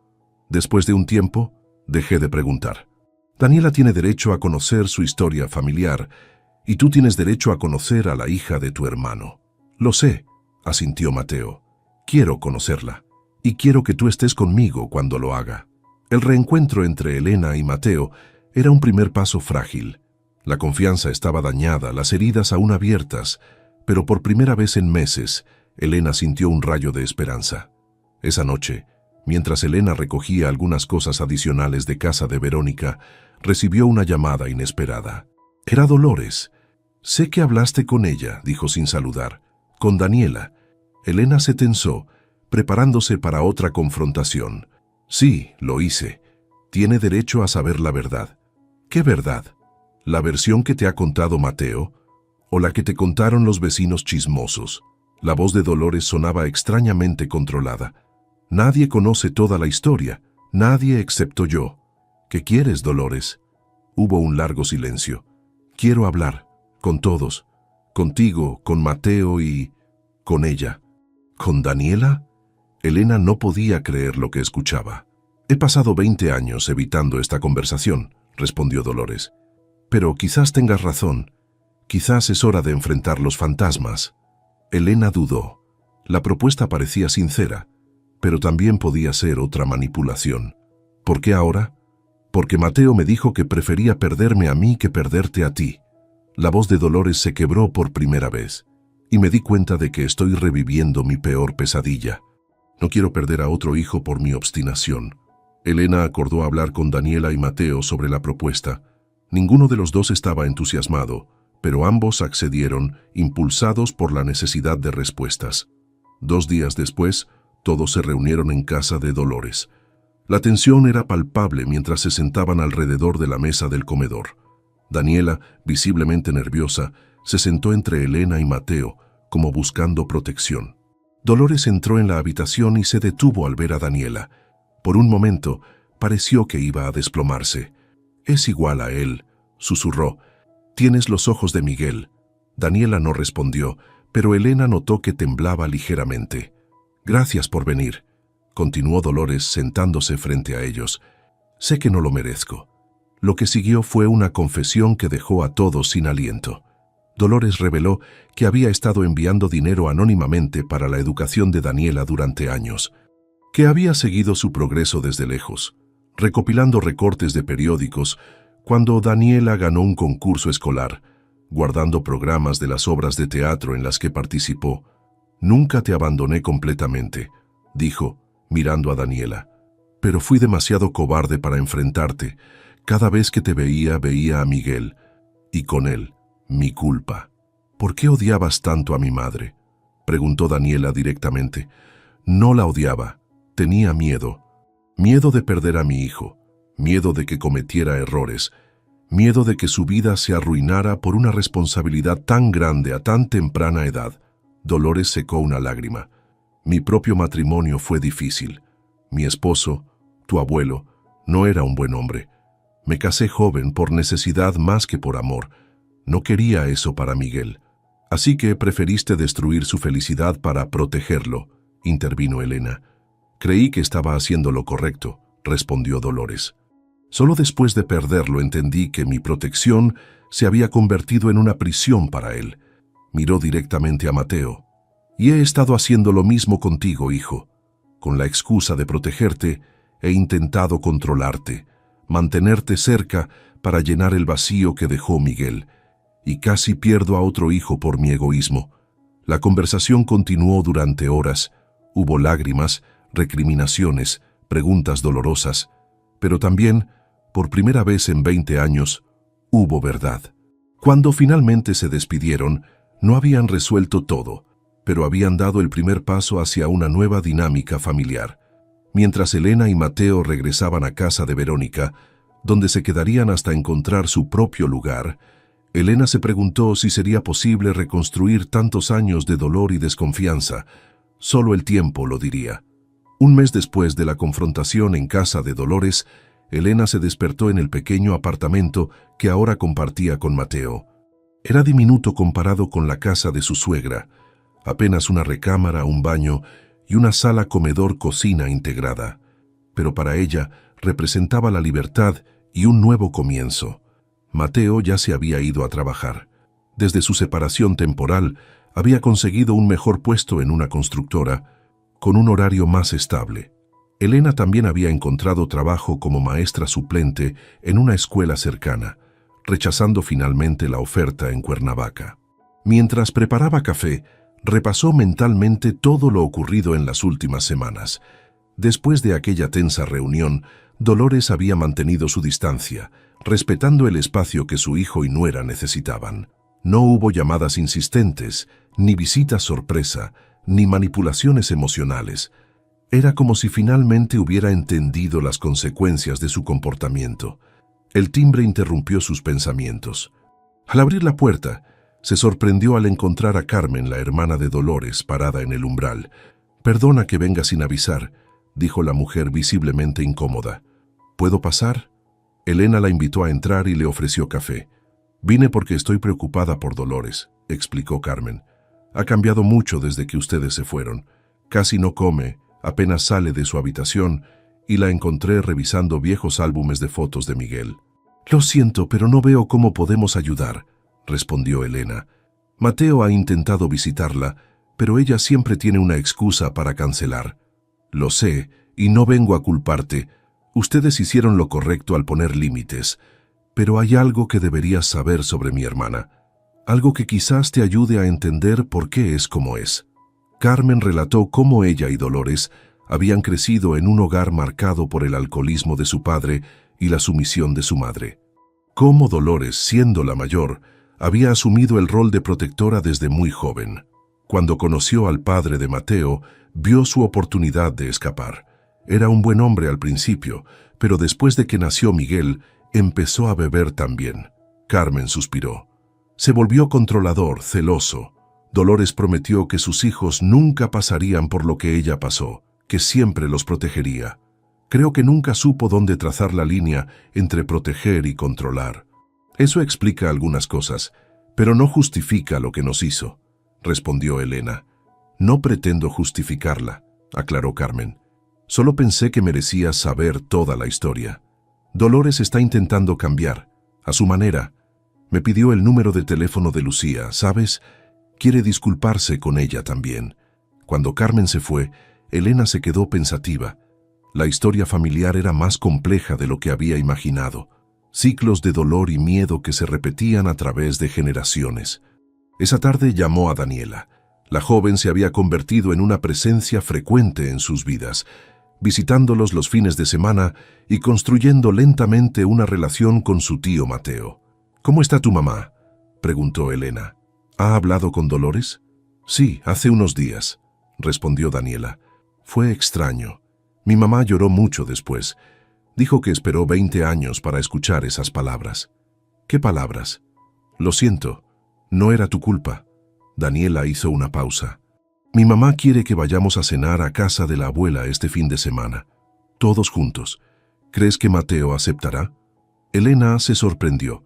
Después de un tiempo, dejé de preguntar. Daniela tiene derecho a conocer su historia familiar, y tú tienes derecho a conocer a la hija de tu hermano. Lo sé, asintió Mateo. Quiero conocerla, y quiero que tú estés conmigo cuando lo haga. El reencuentro entre Elena y Mateo era un primer paso frágil. La confianza estaba dañada, las heridas aún abiertas, pero por primera vez en meses, Elena sintió un rayo de esperanza. Esa noche, Mientras Elena recogía algunas cosas adicionales de casa de Verónica, recibió una llamada inesperada. Era Dolores. «Sé que hablaste con ella», dijo sin saludar. «Con Daniela». Elena se tensó, preparándose para otra confrontación. «Sí, lo hice. Tiene derecho a saber la verdad». «¿Qué verdad? ¿La versión que te ha contado Mateo? ¿O la que te contaron los vecinos chismosos?» La voz de Dolores sonaba extrañamente controlada. «Nadie conoce toda la historia. Nadie excepto yo». «¿Qué quieres, Dolores?» Hubo un largo silencio. «Quiero hablar. Con todos. Contigo, con Mateo y... con ella». «¿Con Daniela?» Elena no podía creer lo que escuchaba. «He pasado 20 años evitando esta conversación», respondió Dolores. «Pero quizás tengas razón. Quizás es hora de enfrentar los fantasmas». Elena dudó. La propuesta parecía sincera, pero también podía ser otra manipulación. ¿Por qué ahora? «Porque Mateo me dijo que prefería perderme a mí que perderte a ti». La voz de Dolores se quebró por primera vez, y me di cuenta de que estoy reviviendo mi peor pesadilla. No quiero perder a otro hijo por mi obstinación. Elena acordó hablar con Daniela y Mateo sobre la propuesta. Ninguno de los dos estaba entusiasmado, pero ambos accedieron, impulsados por la necesidad de respuestas. 2 días después, todos se reunieron en casa de Dolores. La tensión era palpable mientras se sentaban alrededor de la mesa del comedor. Daniela, visiblemente nerviosa, se sentó entre Elena y Mateo, como buscando protección. Dolores entró en la habitación y se detuvo al ver a Daniela. Por un momento, pareció que iba a desplomarse. «Es igual a él», susurró. «Tienes los ojos de Miguel». Daniela no respondió, pero Elena notó que temblaba ligeramente. «Gracias por venir», continuó Dolores sentándose frente a ellos. «Sé que no lo merezco». Lo que siguió fue una confesión que dejó a todos sin aliento. Dolores reveló que había estado enviando dinero anónimamente para la educación de Daniela durante años, que había seguido su progreso desde lejos, recopilando recortes de periódicos cuando Daniela ganó un concurso escolar, guardando programas de las obras de teatro en las que participó. «Nunca te abandoné completamente», dijo, mirando a Daniela. «Pero fui demasiado cobarde para enfrentarte. Cada vez que te veía a Miguel, y con él, mi culpa». «¿Por qué odiabas tanto a mi madre?», preguntó Daniela directamente. «No la odiaba, tenía miedo. Miedo de perder a mi hijo, miedo de que cometiera errores, miedo de que su vida se arruinara por una responsabilidad tan grande a tan temprana edad». Dolores secó una lágrima. «Mi propio matrimonio fue difícil. Mi esposo, tu abuelo, no era un buen hombre. Me casé joven por necesidad más que por amor. No quería eso para Miguel. Así que preferiste destruir su felicidad para protegerlo», intervino Elena. «Creí que estaba haciendo lo correcto», respondió Dolores. «Solo después de perderlo entendí que mi protección se había convertido en una prisión para él». Miró directamente a Mateo. «Y he estado haciendo lo mismo contigo, hijo. Con la excusa de protegerte, he intentado controlarte, mantenerte cerca para llenar el vacío que dejó Miguel. Y casi pierdo a otro hijo por mi egoísmo». La conversación continuó durante horas. Hubo lágrimas, recriminaciones, preguntas dolorosas, pero también, por primera vez en 20 años, hubo verdad. Cuando finalmente se despidieron, no habían resuelto todo, pero habían dado el primer paso hacia una nueva dinámica familiar. Mientras Elena y Mateo regresaban a casa de Verónica, donde se quedarían hasta encontrar su propio lugar, Elena se preguntó si sería posible reconstruir tantos años de dolor y desconfianza. Solo el tiempo lo diría. Un mes después de la confrontación en casa de Dolores, Elena se despertó en el pequeño apartamento que ahora compartía con Mateo. Era diminuto comparado con la casa de su suegra, apenas una recámara, un baño y una sala comedor-cocina integrada. Pero para ella representaba la libertad y un nuevo comienzo. Mateo ya se había ido a trabajar. Desde su separación temporal, había conseguido un mejor puesto en una constructora, con un horario más estable. Elena también había encontrado trabajo como maestra suplente en una escuela cercana, rechazando finalmente la oferta en Cuernavaca. Mientras preparaba café, repasó mentalmente todo lo ocurrido en las últimas semanas. Después de aquella tensa reunión, Dolores había mantenido su distancia, respetando el espacio que su hijo y nuera necesitaban. No hubo llamadas insistentes, ni visitas sorpresa, ni manipulaciones emocionales. Era como si finalmente hubiera entendido las consecuencias de su comportamiento. El timbre interrumpió sus pensamientos. Al abrir la puerta, se sorprendió al encontrar a Carmen, la hermana de Dolores, parada en el umbral. «Perdona que venga sin avisar», dijo la mujer visiblemente incómoda. «¿Puedo pasar?» Elena la invitó a entrar y le ofreció café. «Vine porque estoy preocupada por Dolores», explicó Carmen. «Ha cambiado mucho desde que ustedes se fueron. Casi no come, apenas sale de su habitación, y la encontré revisando viejos álbumes de fotos de Miguel». «Lo siento, pero no veo cómo podemos ayudar», respondió Elena. «Mateo ha intentado visitarla, pero ella siempre tiene una excusa para cancelar. Lo sé, y no vengo a culparte. Ustedes hicieron lo correcto al poner límites, pero hay algo que deberías saber sobre mi hermana. Algo que quizás te ayude a entender por qué es como es». Carmen relató cómo ella y Dolores habían crecido en un hogar marcado por el alcoholismo de su padre y la sumisión de su madre. Cómo Dolores, siendo la mayor, había asumido el rol de protectora desde muy joven. Cuando conoció al padre de Mateo, vio su oportunidad de escapar. Era un buen hombre al principio, pero después de que nació Miguel, empezó a beber también. Carmen suspiró. Se volvió controlador, celoso. Dolores prometió que sus hijos nunca pasarían por lo que ella pasó, que siempre los protegería. Creo que nunca supo dónde trazar la línea entre proteger y controlar. Eso explica algunas cosas, pero no justifica lo que nos hizo, respondió Elena. No pretendo justificarla, aclaró Carmen. Solo pensé que merecía saber toda la historia. Dolores está intentando cambiar, a su manera. Me pidió el número de teléfono de Lucía, ¿sabes? Quiere disculparse con ella también. Cuando Carmen se fue, Elena se quedó pensativa. La historia familiar era más compleja de lo que había imaginado. Ciclos de dolor y miedo que se repetían a través de generaciones. Esa tarde llamó a Daniela. La joven se había convertido en una presencia frecuente en sus vidas, visitándolos los fines de semana y construyendo lentamente una relación con su tío Mateo. «¿Cómo está tu mamá?», preguntó Elena. «¿Ha hablado con Dolores?». «Sí, hace unos días», respondió Daniela. «Fue extraño. Mi mamá lloró mucho después. Dijo que esperó 20 años para escuchar esas palabras». «¿Qué palabras?». «Lo siento. No era tu culpa». Daniela hizo una pausa. «Mi mamá quiere que vayamos a cenar a casa de la abuela este fin de semana. Todos juntos. ¿Crees que Mateo aceptará?». Elena se sorprendió.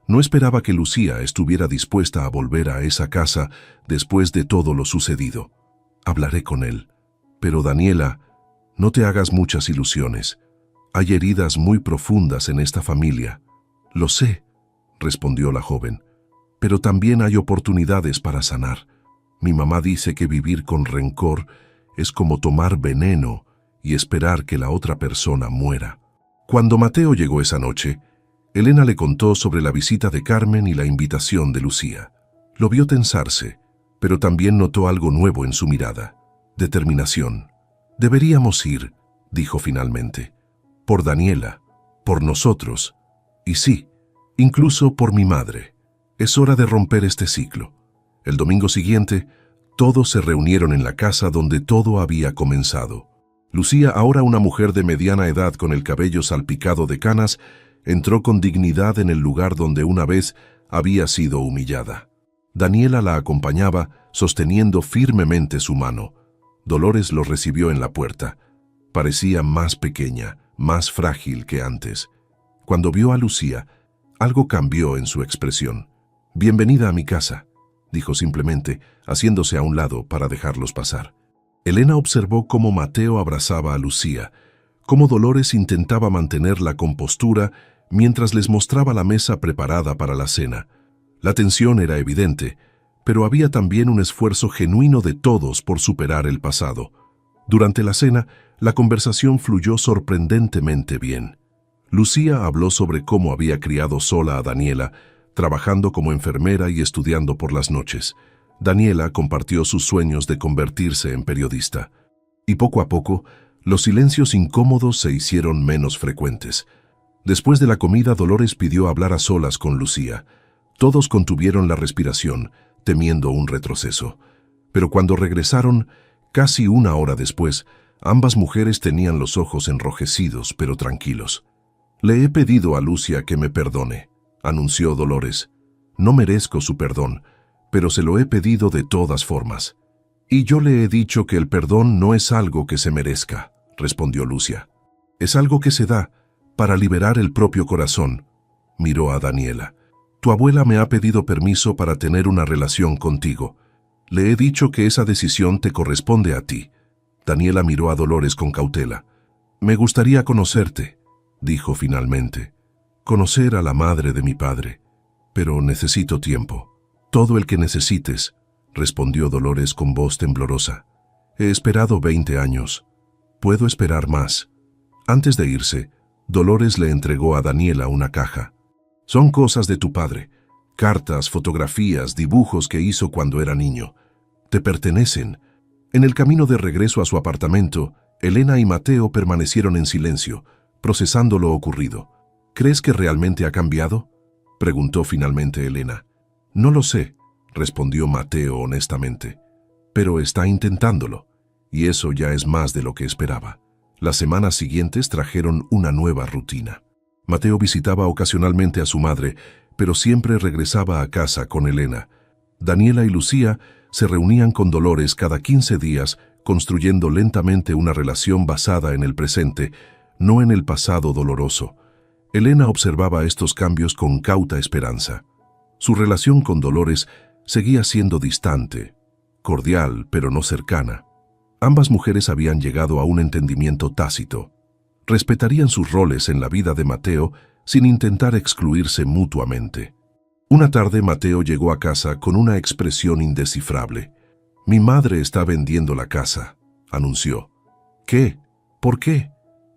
No esperaba que Lucía estuviera dispuesta a volver a esa casa después de todo lo sucedido. «Hablaré con él». «Pero Daniela, no te hagas muchas ilusiones. Hay heridas muy profundas en esta familia». «Lo sé», respondió la joven, «pero también hay oportunidades para sanar. Mi mamá dice que vivir con rencor es como tomar veneno y esperar que la otra persona muera». Cuando Mateo llegó esa noche, Elena le contó sobre la visita de Carmen y la invitación de Lucía. Lo vio tensarse, pero también notó algo nuevo en su mirada: determinación. «Deberíamos ir», dijo finalmente. «Por Daniela, por nosotros, y sí, incluso por mi madre. Es hora de romper este ciclo». El domingo siguiente, todos se reunieron en la casa donde todo había comenzado. Lucía, ahora una mujer de mediana edad con el cabello salpicado de canas, entró con dignidad en el lugar donde una vez había sido humillada. Daniela la acompañaba, sosteniendo firmemente su mano. Dolores lo recibió en la puerta. Parecía más pequeña, más frágil que antes. Cuando vio a Lucía, algo cambió en su expresión. «Bienvenida a mi casa», dijo simplemente, haciéndose a un lado para dejarlos pasar. Elena observó cómo Mateo abrazaba a Lucía, cómo Dolores intentaba mantener la compostura mientras les mostraba la mesa preparada para la cena. La tensión era evidente, pero había también un esfuerzo genuino de todos por superar el pasado. Durante la cena, la conversación fluyó sorprendentemente bien. Lucía habló sobre cómo había criado sola a Daniela, trabajando como enfermera y estudiando por las noches. Daniela compartió sus sueños de convertirse en periodista. Y poco a poco, Los silencios incómodos se hicieron menos frecuentes. Después de la comida, Dolores pidió hablar a solas con Lucía. Todos contuvieron la respiración, temiendo un retroceso. Pero cuando regresaron, casi una hora después, ambas mujeres tenían los ojos enrojecidos, pero tranquilos. «Le he pedido a Lucía que me perdone», anunció Dolores. «No merezco su perdón, pero se lo he pedido de todas formas». «Y yo le he dicho que el perdón no es algo que se merezca», respondió Lucía. «Es algo que se da para liberar el propio corazón». Miró a Daniela. «Tu abuela me ha pedido permiso para tener una relación contigo. Le he dicho que esa decisión te corresponde a ti». Daniela miró a Dolores con cautela. «Me gustaría conocerte», dijo finalmente. «Conocer a la madre de mi padre. Pero necesito tiempo». «Todo el que necesites», respondió Dolores con voz temblorosa. «He esperado 20 años. Puedo esperar más». Antes de irse, Dolores le entregó a Daniela una caja. «Son cosas de tu padre. Cartas, fotografías, dibujos que hizo cuando era niño. Te pertenecen». En el camino de regreso a su apartamento, Elena y Mateo permanecieron en silencio, procesando lo ocurrido. «¿Crees que realmente ha cambiado?», preguntó finalmente Elena. «No lo sé», respondió Mateo honestamente. «Pero está intentándolo, y eso ya es más de lo que esperaba». Las semanas siguientes trajeron una nueva rutina. Mateo visitaba ocasionalmente a su madre, pero siempre regresaba a casa con Elena. Daniela y Lucía se reunían con Dolores cada 15 días, construyendo lentamente una relación basada en el presente, no en el pasado doloroso. Elena observaba estos cambios con cauta esperanza. Su relación con Dolores seguía siendo distante, cordial, pero no cercana. Ambas mujeres habían llegado a un entendimiento tácito. Respetarían sus roles en la vida de Mateo sin intentar excluirse mutuamente. Una tarde Mateo llegó a casa con una expresión indescifrable. «Mi madre está vendiendo la casa», anunció. «¿Qué? ¿Por qué?»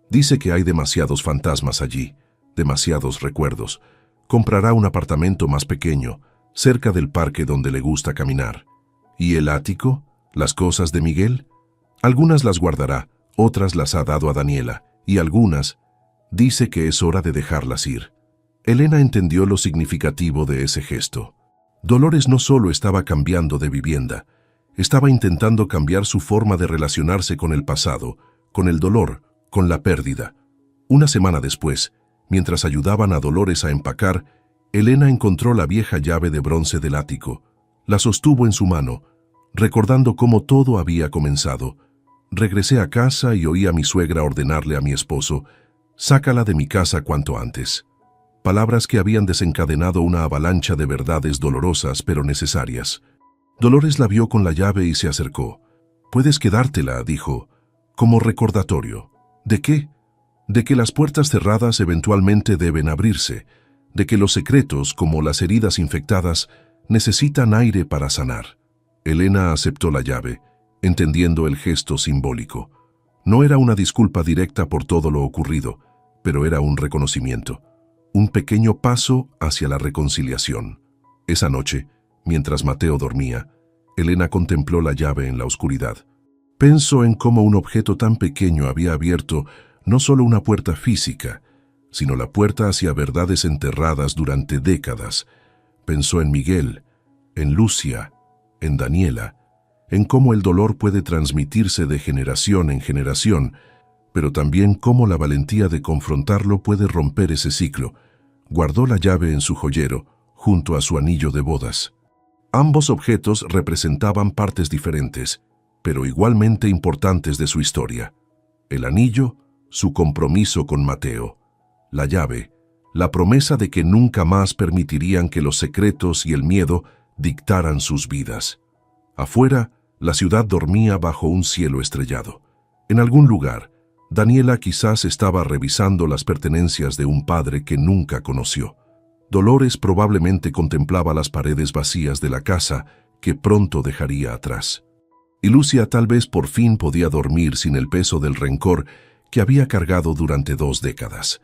«Dice que hay demasiados fantasmas allí, demasiados recuerdos. Comprará un apartamento más pequeño, cerca del parque donde le gusta caminar». «¿Y el ático? ¿Las cosas de Miguel?» «Algunas las guardará, otras las ha dado a Daniela, y algunas dice que es hora de dejarlas ir». Elena entendió lo significativo de ese gesto. Dolores no solo estaba cambiando de vivienda, estaba intentando cambiar su forma de relacionarse con el pasado, con el dolor, con la pérdida. Una semana después, mientras ayudaban a Dolores a empacar, Elena encontró la vieja llave de bronce del ático. La sostuvo en su mano, recordando cómo todo había comenzado. «Regresé a casa y oí a mi suegra ordenarle a mi esposo, sácala de mi casa cuanto antes». Palabras que habían desencadenado una avalancha de verdades dolorosas pero necesarias. Dolores la vio con la llave y se acercó. «Puedes quedártela», dijo, como recordatorio. «¿De qué?» «De que las puertas cerradas eventualmente deben abrirse, de que los secretos, como las heridas infectadas, necesitan aire para sanar». Elena aceptó la llave, entendiendo el gesto simbólico. No era una disculpa directa por todo lo ocurrido, pero era un reconocimiento. Un pequeño paso hacia la reconciliación. Esa noche, mientras Mateo dormía, Elena contempló la llave en la oscuridad. Pensó en cómo un objeto tan pequeño había abierto no solo una puerta física, sino la puerta hacia verdades enterradas durante décadas. Pensó en Miguel, en Lucía, en Daniela, en cómo el dolor puede transmitirse de generación en generación, pero también cómo la valentía de confrontarlo puede romper ese ciclo. Guardó la llave en su joyero, junto a su anillo de bodas. Ambos objetos representaban partes diferentes, pero igualmente importantes de su historia. El anillo, su compromiso con Mateo. La llave, la promesa de que nunca más permitirían que los secretos y el miedo dictaran sus vidas. Afuera, la ciudad dormía bajo un cielo estrellado. En algún lugar, Daniela quizás estaba revisando las pertenencias de un padre que nunca conoció. Dolores probablemente contemplaba las paredes vacías de la casa que pronto dejaría atrás. Y Lucía tal vez por fin podía dormir sin el peso del rencor que había cargado durante 2 décadas.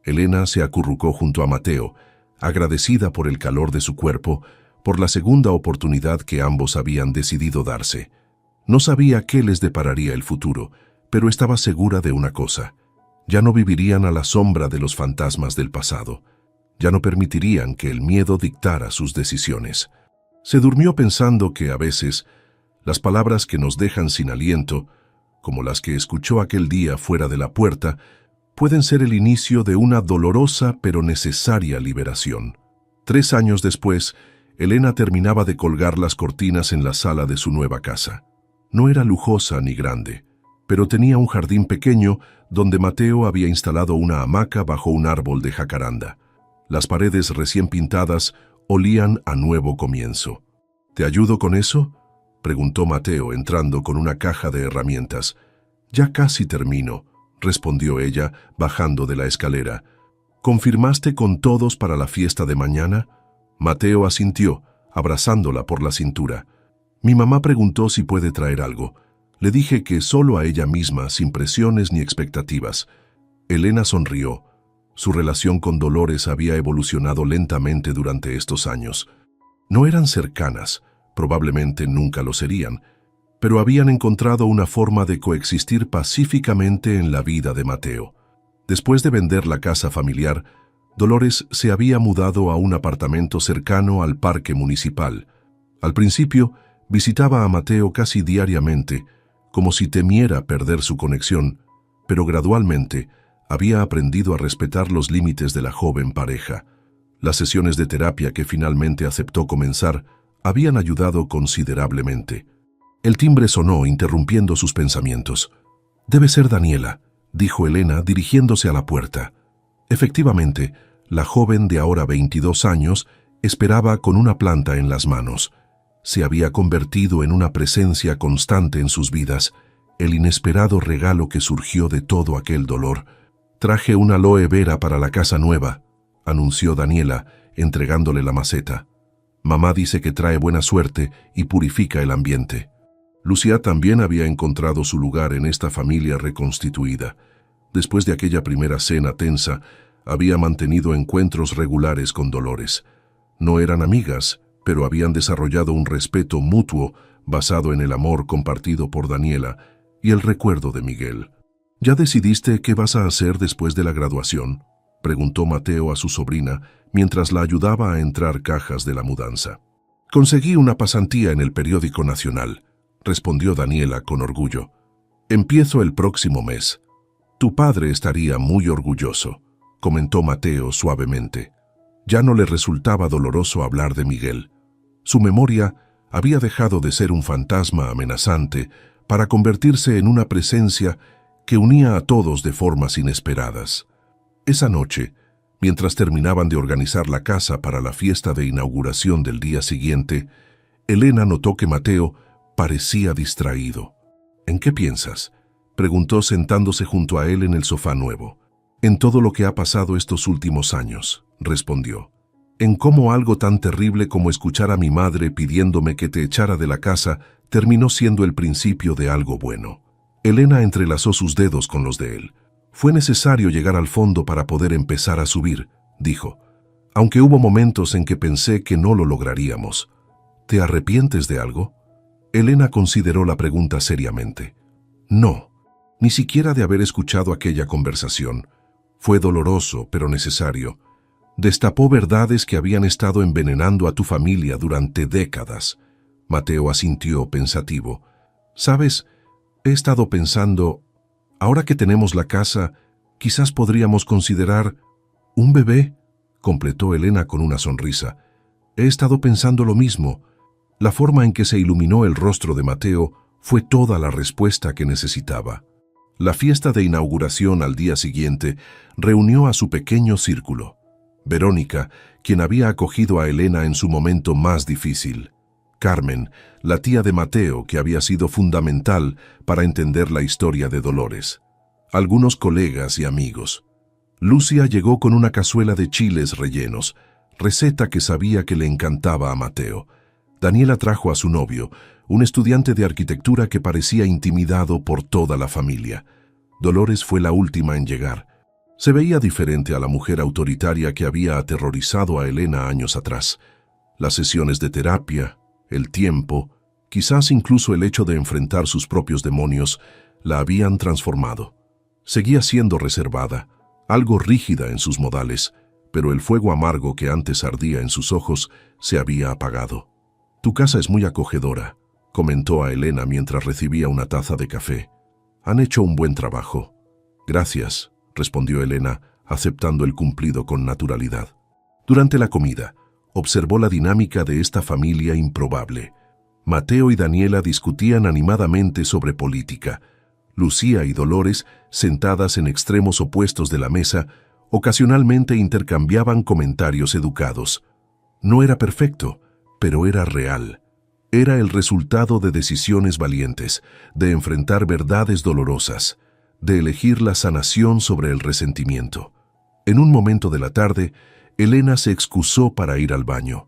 Elena se acurrucó junto a Mateo, agradecida por el calor de su cuerpo, por la segunda oportunidad que ambos habían decidido darse. No sabía qué les depararía el futuro, pero estaba segura de una cosa: ya no vivirían a la sombra de los fantasmas del pasado. Ya no permitirían que el miedo dictara sus decisiones. Se durmió pensando que a veces las palabras que nos dejan sin aliento, como las que escuchó aquel día fuera de la puerta, pueden ser el inicio de una dolorosa pero necesaria liberación. 3 años después, Elena terminaba de colgar las cortinas en la sala de su nueva casa. No era lujosa ni grande, pero tenía un jardín pequeño donde Mateo había instalado una hamaca bajo un árbol de jacaranda. Las paredes recién pintadas olían a nuevo comienzo. ¿Te ayudo con eso?, preguntó Mateo entrando con una caja de herramientas. Ya casi termino, respondió ella bajando de la escalera. ¿Confirmaste con todos para la fiesta de mañana? Mateo asintió, abrazándola por la cintura. Mi mamá preguntó si puede traer algo. Le dije que solo a ella misma, sin presiones ni expectativas. Elena sonrió. Su relación con Dolores había evolucionado lentamente durante estos años. No eran cercanas, probablemente nunca lo serían, pero habían encontrado una forma de coexistir pacíficamente en la vida de Mateo. Después de vender la casa familiar, Dolores se había mudado a un apartamento cercano al parque municipal. Al principio, visitaba a Mateo casi diariamente, como si temiera perder su conexión, pero gradualmente había aprendido a respetar los límites de la joven pareja. Las sesiones de terapia que finalmente aceptó comenzar habían ayudado considerablemente. El timbre sonó, interrumpiendo sus pensamientos. «Debe ser Daniela», dijo Elena, dirigiéndose a la puerta. Efectivamente, la joven de ahora 22 años esperaba con una planta en las manos. Se había convertido en una presencia constante en sus vidas, el inesperado regalo que surgió de todo aquel dolor. «Traje una aloe vera para la casa nueva», anunció Daniela, entregándole la maceta. «Mamá dice que trae buena suerte y purifica el ambiente». Lucía también había encontrado su lugar en esta familia reconstituida. Después de aquella primera cena tensa, había mantenido encuentros regulares con Dolores. No eran amigas, pero habían desarrollado un respeto mutuo basado en el amor compartido por Daniela y el recuerdo de Miguel. «¿Ya decidiste qué vas a hacer después de la graduación?», preguntó Mateo a su sobrina mientras la ayudaba a entrar cajas de la mudanza. «Conseguí una pasantía en el periódico nacional», respondió Daniela con orgullo. «Empiezo el próximo mes». «Tu padre estaría muy orgulloso», comentó Mateo suavemente. Ya no le resultaba doloroso hablar de Miguel. Su memoria había dejado de ser un fantasma amenazante para convertirse en una presencia que unía a todos de formas inesperadas. Esa noche, mientras terminaban de organizar la casa para la fiesta de inauguración del día siguiente, Elena notó que Mateo parecía distraído. «¿En qué piensas?», preguntó sentándose junto a él en el sofá nuevo. «En todo lo que ha pasado estos últimos años», respondió. «En cómo algo tan terrible como escuchar a mi madre pidiéndome que te echara de la casa terminó siendo el principio de algo bueno». Elena entrelazó sus dedos con los de él. «Fue necesario llegar al fondo para poder empezar a subir», dijo. «Aunque hubo momentos en que pensé que no lo lograríamos». «¿Te arrepientes de algo?». Elena consideró la pregunta seriamente. «No, ni siquiera de haber escuchado aquella conversación. Fue doloroso, pero necesario. Destapó verdades que habían estado envenenando a tu familia durante décadas». Mateo asintió pensativo. «¿Sabes? He estado pensando, ahora que tenemos la casa, quizás podríamos considerar un bebé», completó Elena con una sonrisa. «He estado pensando lo mismo». La forma en que se iluminó el rostro de Mateo fue toda la respuesta que necesitaba. La fiesta de inauguración al día siguiente reunió a su pequeño círculo. Verónica, quien había acogido a Elena en su momento más difícil. Carmen, la tía de Mateo, que había sido fundamental para entender la historia de Dolores. Algunos colegas y amigos. Lucia llegó con una cazuela de chiles rellenos, receta que sabía que le encantaba a Mateo. Daniela trajo a su novio, un estudiante de arquitectura que parecía intimidado por toda la familia. Dolores fue la última en llegar. Se veía diferente a la mujer autoritaria que había aterrorizado a Elena años atrás. Las sesiones de terapia, el tiempo, quizás incluso el hecho de enfrentar sus propios demonios, La habían transformado. Seguía siendo reservada, algo rígida en sus modales, pero el fuego amargo que antes ardía en sus ojos se había apagado. «Tu casa es muy acogedora», comentó a Elena mientras recibía una taza de café. «Han hecho un buen trabajo». «Gracias», respondió Elena, aceptando el cumplido con naturalidad. Durante la comida, observó la dinámica de esta familia improbable. Mateo y Daniela discutían animadamente sobre política. Lucía y Dolores, sentadas en extremos opuestos de la mesa, ocasionalmente intercambiaban comentarios educados. No era perfecto, pero era real. Era el resultado de decisiones valientes, de enfrentar verdades dolorosas, de elegir la sanación sobre el resentimiento. En un momento de la tarde, Elena se excusó para ir al baño.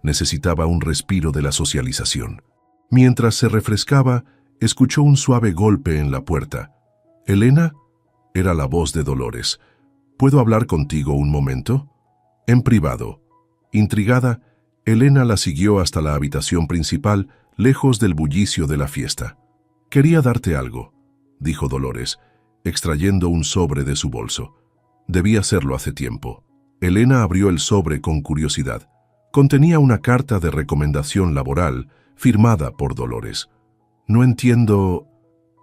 Necesitaba un respiro de la socialización. Mientras se refrescaba, escuchó un suave golpe en la puerta. «¿Elena?» Era la voz de Dolores. «¿Puedo hablar contigo un momento?» «En privado». Intrigada, Elena la siguió hasta la habitación principal, lejos del bullicio de la fiesta. «Quería darte algo», dijo Dolores, extrayendo un sobre de su bolso. Debía hacerlo hace tiempo. Elena abrió el sobre con curiosidad. Contenía una carta de recomendación laboral firmada por Dolores. «No entiendo...»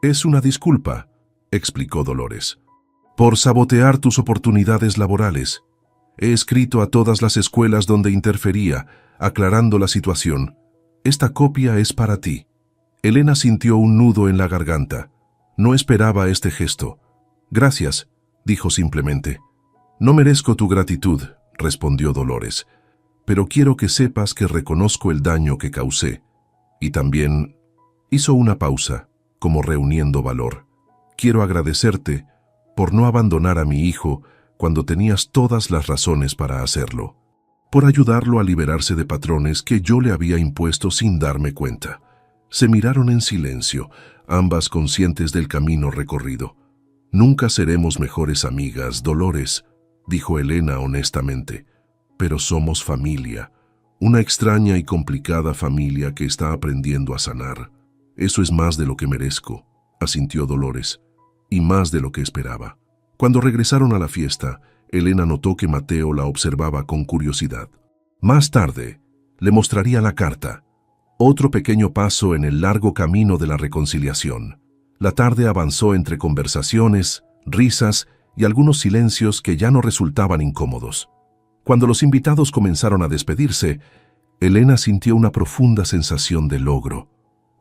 «Es una disculpa», explicó Dolores, «por sabotear tus oportunidades laborales. He escrito a todas las escuelas donde interfería, aclarando la situación. Esta copia es para ti». Elena sintió un nudo en la garganta. No esperaba este gesto. «Gracias», dijo simplemente. «No merezco tu gratitud», respondió Dolores, «pero quiero que sepas que reconozco el daño que causé. Y también...» Hizo una pausa, como reuniendo valor. «Quiero agradecerte por no abandonar a mi hijo cuando tenías todas las razones para hacerlo, por ayudarlo a liberarse de patrones que yo le había impuesto sin darme cuenta». Se miraron en silencio, ambas conscientes del camino recorrido. «Nunca seremos mejores amigas, Dolores», dijo Elena honestamente, «pero somos familia, una extraña y complicada familia que está aprendiendo a sanar. Eso es más de lo que merezco», asintió Dolores, «y más de lo que esperaba». Cuando regresaron a la fiesta, Elena notó que Mateo la observaba con curiosidad. Más tarde, le mostraría la carta, otro pequeño paso en el largo camino de la reconciliación. La tarde avanzó entre conversaciones, risas y algunos silencios que ya no resultaban incómodos. Cuando los invitados comenzaron a despedirse, Elena sintió una profunda sensación de logro,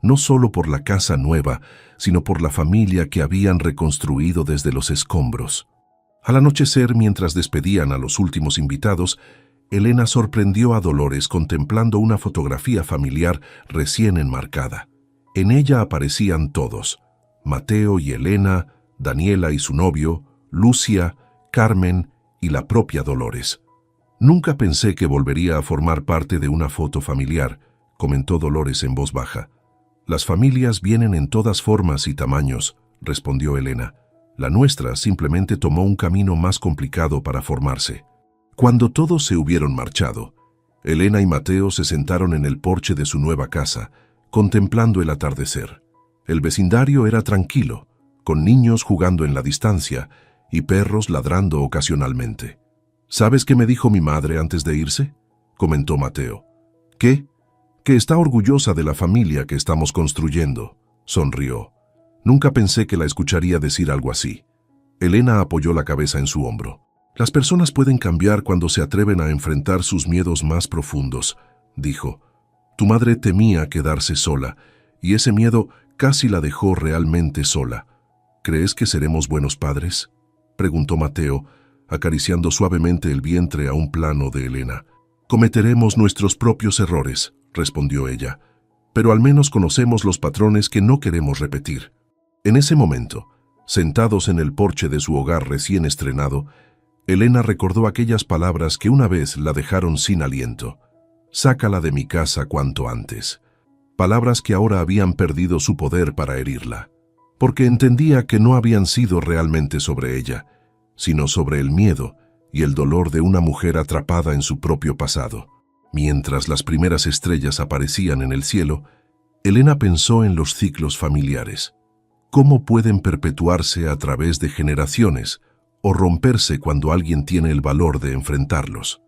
no solo por la casa nueva, sino por la familia que habían reconstruido desde los escombros. Al anochecer, mientras despedían a los últimos invitados, Elena sorprendió a Dolores contemplando una fotografía familiar recién enmarcada. En ella aparecían todos: Mateo y Elena, Daniela y su novio, Lucia, Carmen y la propia Dolores. «Nunca pensé que volvería a formar parte de una foto familiar», comentó Dolores en voz baja. «Las familias vienen en todas formas y tamaños», respondió Elena. «La nuestra simplemente tomó un camino más complicado para formarse». Cuando todos se hubieron marchado, Elena y Mateo se sentaron en el porche de su nueva casa, contemplando el atardecer. El vecindario era tranquilo, con niños jugando en la distancia y perros ladrando ocasionalmente. «¿Sabes qué me dijo mi madre antes de irse?», comentó Mateo. «¿Qué?» «Que está orgullosa de la familia que estamos construyendo», sonrió. «Nunca pensé que la escucharía decir algo así». Elena apoyó la cabeza en su hombro. «Las personas pueden cambiar cuando se atreven a enfrentar sus miedos más profundos», dijo. «Tu madre temía quedarse sola, y ese miedo casi la dejó realmente sola. ¿Crees que seremos buenos padres?», preguntó Mateo, acariciando suavemente el vientre a un plano de Elena. «Cometeremos nuestros propios errores», respondió ella, «pero al menos conocemos los patrones que no queremos repetir». En ese momento, sentados en el porche de su hogar recién estrenado, Elena recordó aquellas palabras que una vez la dejaron sin aliento. «Sácala de mi casa cuanto antes». Palabras que ahora habían perdido su poder para herirla, porque entendía que no habían sido realmente sobre ella, sino sobre el miedo y el dolor de una mujer atrapada en su propio pasado. Mientras las primeras estrellas aparecían en el cielo, Elena pensó en los ciclos familiares. ¿Cómo pueden perpetuarse a través de generaciones o romperse cuando alguien tiene el valor de enfrentarlos?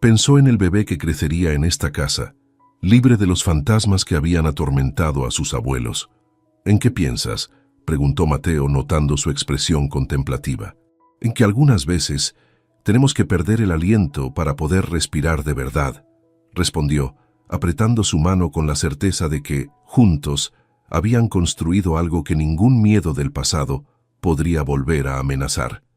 Pensó en el bebé que crecería en esta casa, libre de los fantasmas que habían atormentado a sus abuelos. ¿En qué piensas?, preguntó Mateo notando su expresión contemplativa. En que algunas veces tenemos que perder el aliento para poder respirar de verdad, respondió, apretando su mano con la certeza de que, juntos, habían construido algo que ningún miedo del pasado podría volver a amenazar.